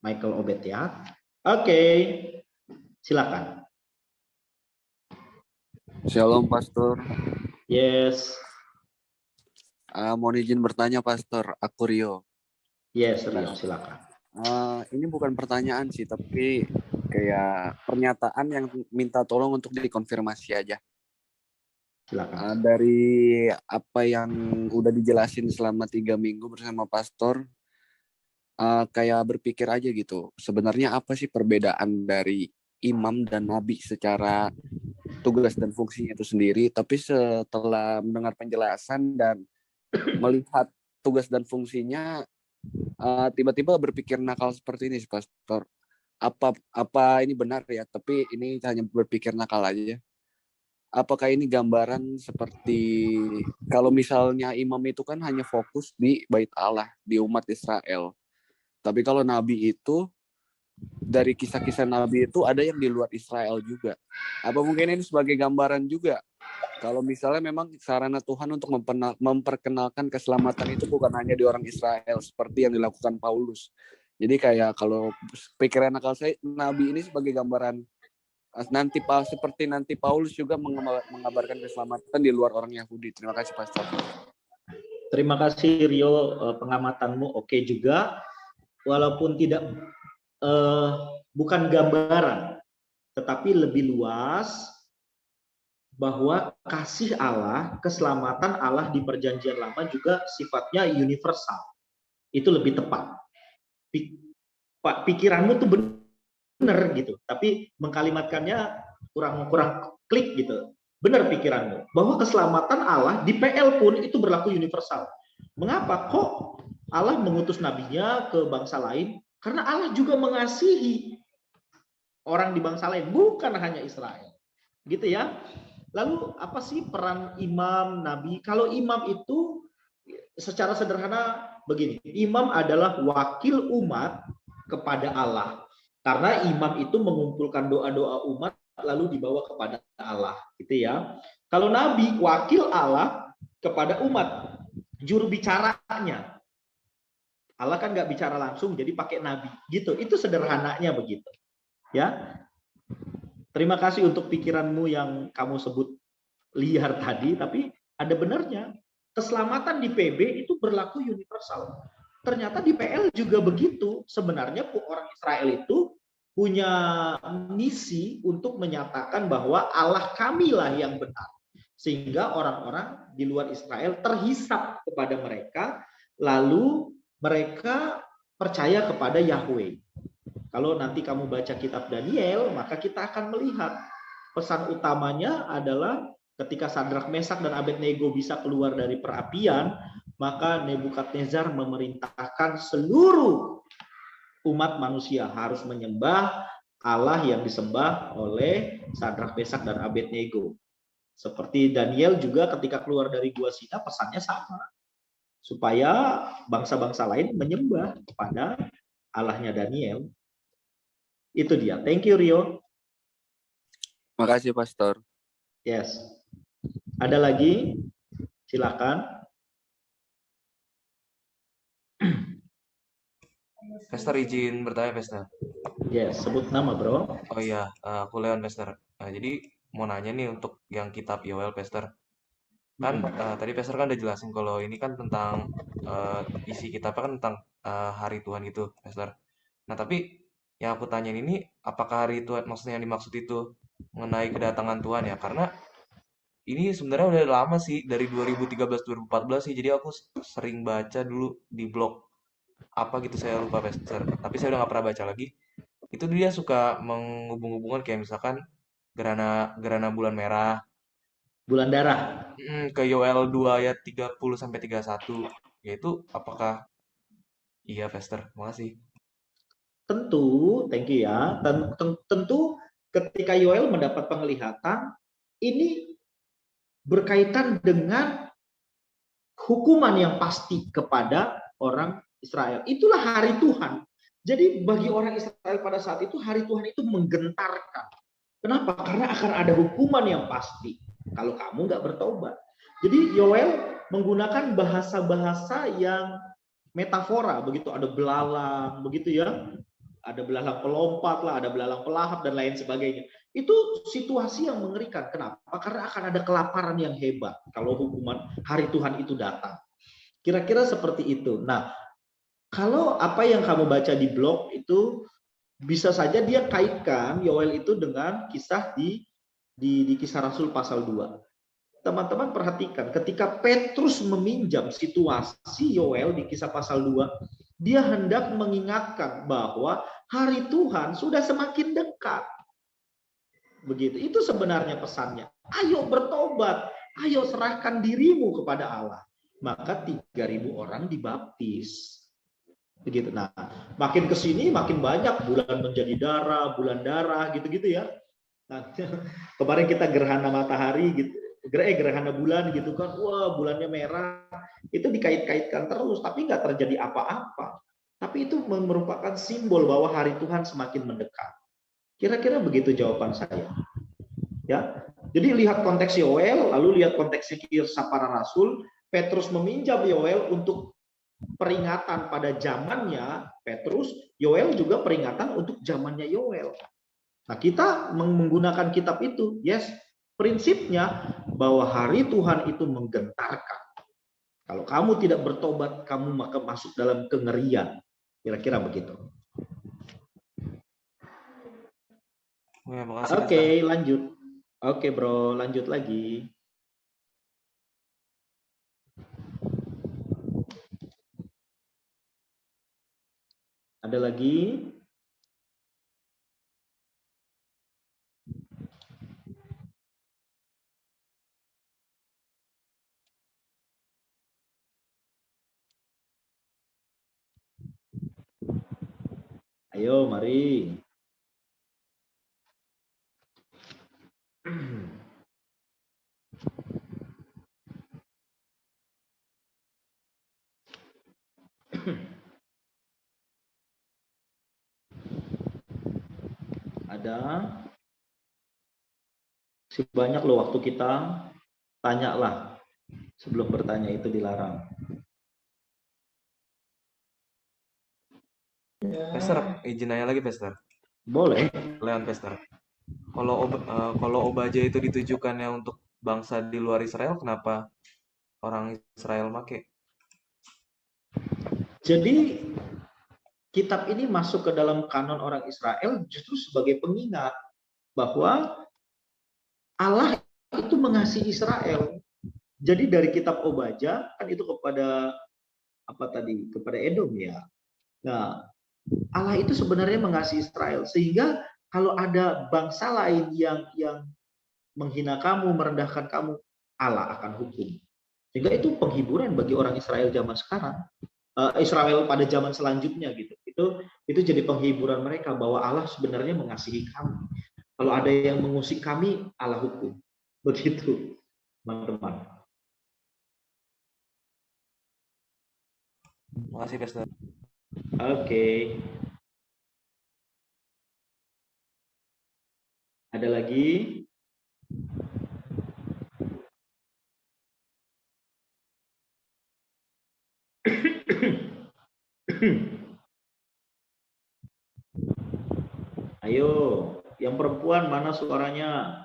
A: Michael Obed ya. Oke, silakan.
H: Shalom Pastor.
A: Yes.
H: Mohon izin bertanya Pastor, aku Rio.
A: Yes, Rio, silakan.
H: Ini bukan pertanyaan sih, tapi kayak pernyataan yang minta tolong untuk dikonfirmasi aja.
A: Silakan.
H: Dari apa yang udah dijelasin selama 3 minggu bersama Pastor, kayak berpikir aja gitu. Sebenarnya apa sih perbedaan dari imam dan nabi secara tugas dan fungsinya itu sendiri? Tapi setelah mendengar penjelasan dan melihat tugas dan fungsinya, tiba-tiba berpikir nakal seperti ini sih, Pastor. Apa ini benar ya? Tapi ini hanya berpikir nakal aja. Apakah ini gambaran seperti kalau misalnya imam itu kan hanya fokus di bait Allah, di umat Israel. Tapi kalau nabi itu, dari kisah-kisah nabi itu ada yang di luar Israel juga. Apa mungkin ini sebagai gambaran juga? Kalau misalnya memang sarana Tuhan untuk memperkenalkan keselamatan itu bukan hanya di orang Israel seperti yang dilakukan Paulus. Jadi kayak kalau pikiran akal saya, nabi ini sebagai gambaran seperti nanti Paulus juga mengabarkan keselamatan di luar orang Yahudi. Terima kasih, Pastor.
A: Terima kasih Rio, pengamatanmu oke juga, walaupun tidak bukan gambaran, tetapi lebih luas bahwa kasih Allah, keselamatan Allah di Perjanjian Lama juga sifatnya universal. Itu lebih tepat. Pikiranmu tuh benar gitu, tapi mengkalimatkannya kurang klik gitu. Benar pikiranmu bahwa keselamatan Allah di PL pun itu berlaku universal. Mengapa kok Allah mengutus nabinya ke bangsa lain? Karena Allah juga mengasihi orang di bangsa lain, bukan hanya Israel. Gitu ya. Lalu apa sih peran imam, nabi? Kalau imam itu secara sederhana begini, imam adalah wakil umat kepada Allah. Karena imam itu mengumpulkan doa-doa umat lalu dibawa kepada Allah, gitu ya. Kalau nabi, wakil Allah kepada umat, juru bicaranya. Allah kan nggak bicara langsung, jadi pakai nabi, gitu. Itu sederhananya begitu, ya. Terima kasih untuk pikiranmu yang kamu sebut liar tadi, tapi ada benarnya. Keselamatan di PB itu berlaku universal. Ternyata di PL juga begitu. Sebenarnya orang Israel itu punya misi untuk menyatakan bahwa Allah kamilah yang benar. Sehingga orang-orang di luar Israel terhisap kepada mereka, lalu mereka percaya kepada Yahweh. Kalau nanti kamu baca kitab Daniel, maka kita akan melihat pesan utamanya adalah ketika Sadrak, Mesak, dan Abednego bisa keluar dari perapian, maka Nebukadnezar memerintahkan seluruh umat manusia harus menyembah Allah yang disembah oleh Sadrak, Mesak, dan Abednego. Seperti Daniel juga ketika keluar dari Gua Sina, pesannya sama. Supaya bangsa-bangsa lain menyembah kepada Allahnya Daniel. Itu dia. Thank you, Rio.
H: Makasih, Pastor.
A: Yes. Ada lagi? Silakan.
F: Pastor izin bertanya, Pastor.
A: Yes, sebut nama, bro.
F: Oh iya, aku Leon, Pastor. Jadi mau nanya nih untuk yang kitab Yoel, Pastor. Kan tadi Pastor kan udah jelasin kalau ini kan tentang isi kitabnya kan tentang hari Tuhan gitu, Pastor. Nah, tapi yang aku tanyain ini, apakah hari Tuhan maksudnya yang dimaksud itu mengenai kedatangan Tuhan ya? Karena ini sebenarnya udah lama sih, dari 2013-2014 sih. Jadi aku sering baca dulu di blog apa gitu, saya lupa, Pastor. Tapi saya udah nggak pernah baca lagi. Itu dia suka menghubung-hubungkan kayak misalkan gerhana bulan merah,
A: Bulan darah.
F: ke Yoel 2 ayat 30-31. Yaitu apakah iya, Pastor? Makasih.
A: Tentu, thank you ya. Tentu ketika Yoel mendapat penglihatan, ini berkaitan dengan hukuman yang pasti kepada orang Israel. Itulah hari Tuhan. Jadi bagi orang Israel pada saat itu, hari Tuhan itu menggentarkan. Kenapa? Karena akan ada hukuman yang pasti kalau kamu nggak bertobat. Jadi Yoel menggunakan bahasa-bahasa yang metafora, begitu, ada belalang, begitu ya. Ada belalang pelompat lah, ada belalang pelahap, dan lain sebagainya. Itu situasi yang mengerikan. Kenapa? Karena akan ada kelaparan yang hebat kalau hukuman hari Tuhan itu datang. Kira-kira seperti itu. Nah, kalau apa yang kamu baca di blog itu bisa saja dia kaitkan Yoel itu dengan kisah di Kisah Rasul pasal 2. Teman-teman perhatikan, ketika Petrus meminjam situasi Yoel di Kisah pasal 2, dia hendak mengingatkan bahwa hari Tuhan sudah semakin dekat. Begitu. Itu sebenarnya pesannya. Ayo bertobat, ayo serahkan dirimu kepada Allah. Maka 3.000 orang dibaptis. Begitu. Nah, makin ke sini makin banyak bulan menjadi bulan darah gitu-gitu ya. Nah, kemarin kita gerhana matahari gitu, gerhana bulan gitu kan, wah bulannya merah, itu dikait-kaitkan terus, tapi nggak terjadi apa-apa. Tapi itu merupakan simbol bahwa hari Tuhan semakin mendekat. Kira-kira begitu jawaban saya. Ya, jadi lihat konteks Yoel, lalu lihat konteks kisah para rasul. Petrus meminjam Yoel untuk peringatan pada zamannya Petrus, Yoel juga peringatan untuk zamannya Yoel. Nah, kita menggunakan kitab itu, yes, prinsipnya bahwa hari Tuhan itu menggentarkan. Kalau kamu tidak bertobat, kamu maka masuk dalam kengerian. Kira-kira begitu.
F: Ya, makasih,
A: Oke,
F: Pastor.
A: lanjut. Oke, bro, lanjut lagi. Ada lagi? Ayo, mari. Ada? Si banyak loh waktu kita, tanyalah. Sebelum bertanya itu dilarang.
F: Pastor, izin nanya lagi, Pastor.
A: Boleh.
F: Leon, Pastor. Kalau Obaja itu ditujukannya untuk bangsa di luar Israel, kenapa orang Israel make?
A: Jadi kitab ini masuk ke dalam kanon orang Israel justru sebagai pengingat bahwa Allah itu mengasihi Israel. Jadi dari kitab Obaja kan itu kepada apa tadi? Kepada Edom ya. Nah, Allah itu sebenarnya mengasihi Israel sehingga kalau ada bangsa lain yang menghina kamu, merendahkan kamu, Allah akan hukum. Sehingga itu penghiburan bagi orang Israel zaman sekarang. Israel pada zaman selanjutnya gitu. Itu jadi penghiburan mereka bahwa Allah sebenarnya mengasihi kami. Kalau ada yang mengusik kami, Allah hukum. Begitu, teman-teman.
F: Makasih, Pastor.
A: Oke. Ada lagi? Ayo, yang perempuan mana suaranya?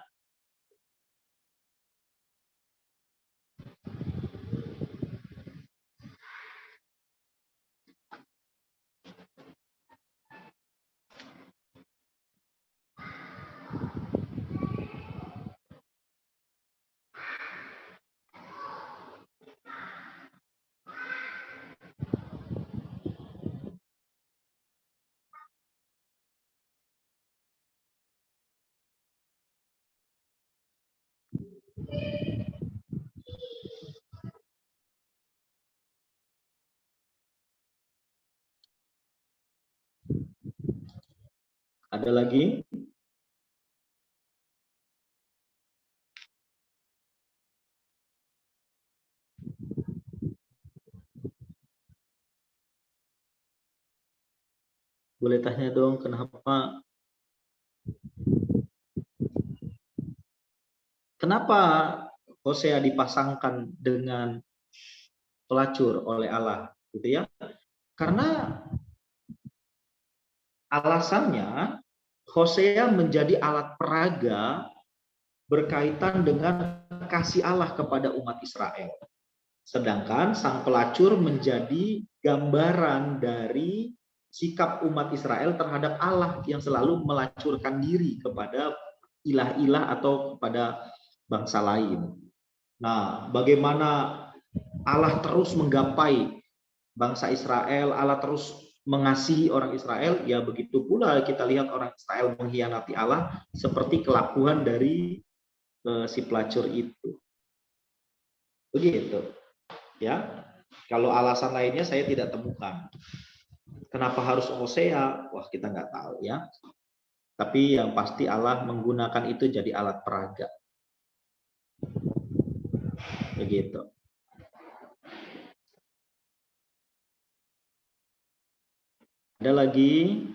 A: Ada lagi? Boleh tanya dong kenapa Hosea dipasangkan dengan pelacur oleh Allah, gitu ya? Karena alasannya Hosea menjadi alat peraga berkaitan dengan kasih Allah kepada umat Israel. Sedangkan sang pelacur menjadi gambaran dari sikap umat Israel terhadap Allah yang selalu melacurkan diri kepada ilah-ilah atau kepada bangsa lain. Nah, bagaimana Allah terus menggapai bangsa Israel, Allah terus mengasihi orang Israel, ya begitu pula kita lihat orang Israel mengkhianati Allah seperti kelakuan dari si pelacur itu. Begitu. Ya. Kalau alasan lainnya saya tidak temukan. Kenapa harus Hosea? Wah, kita nggak tahu ya. Tapi yang pasti Allah menggunakan itu jadi alat peraga. Begitu. Ada lagi?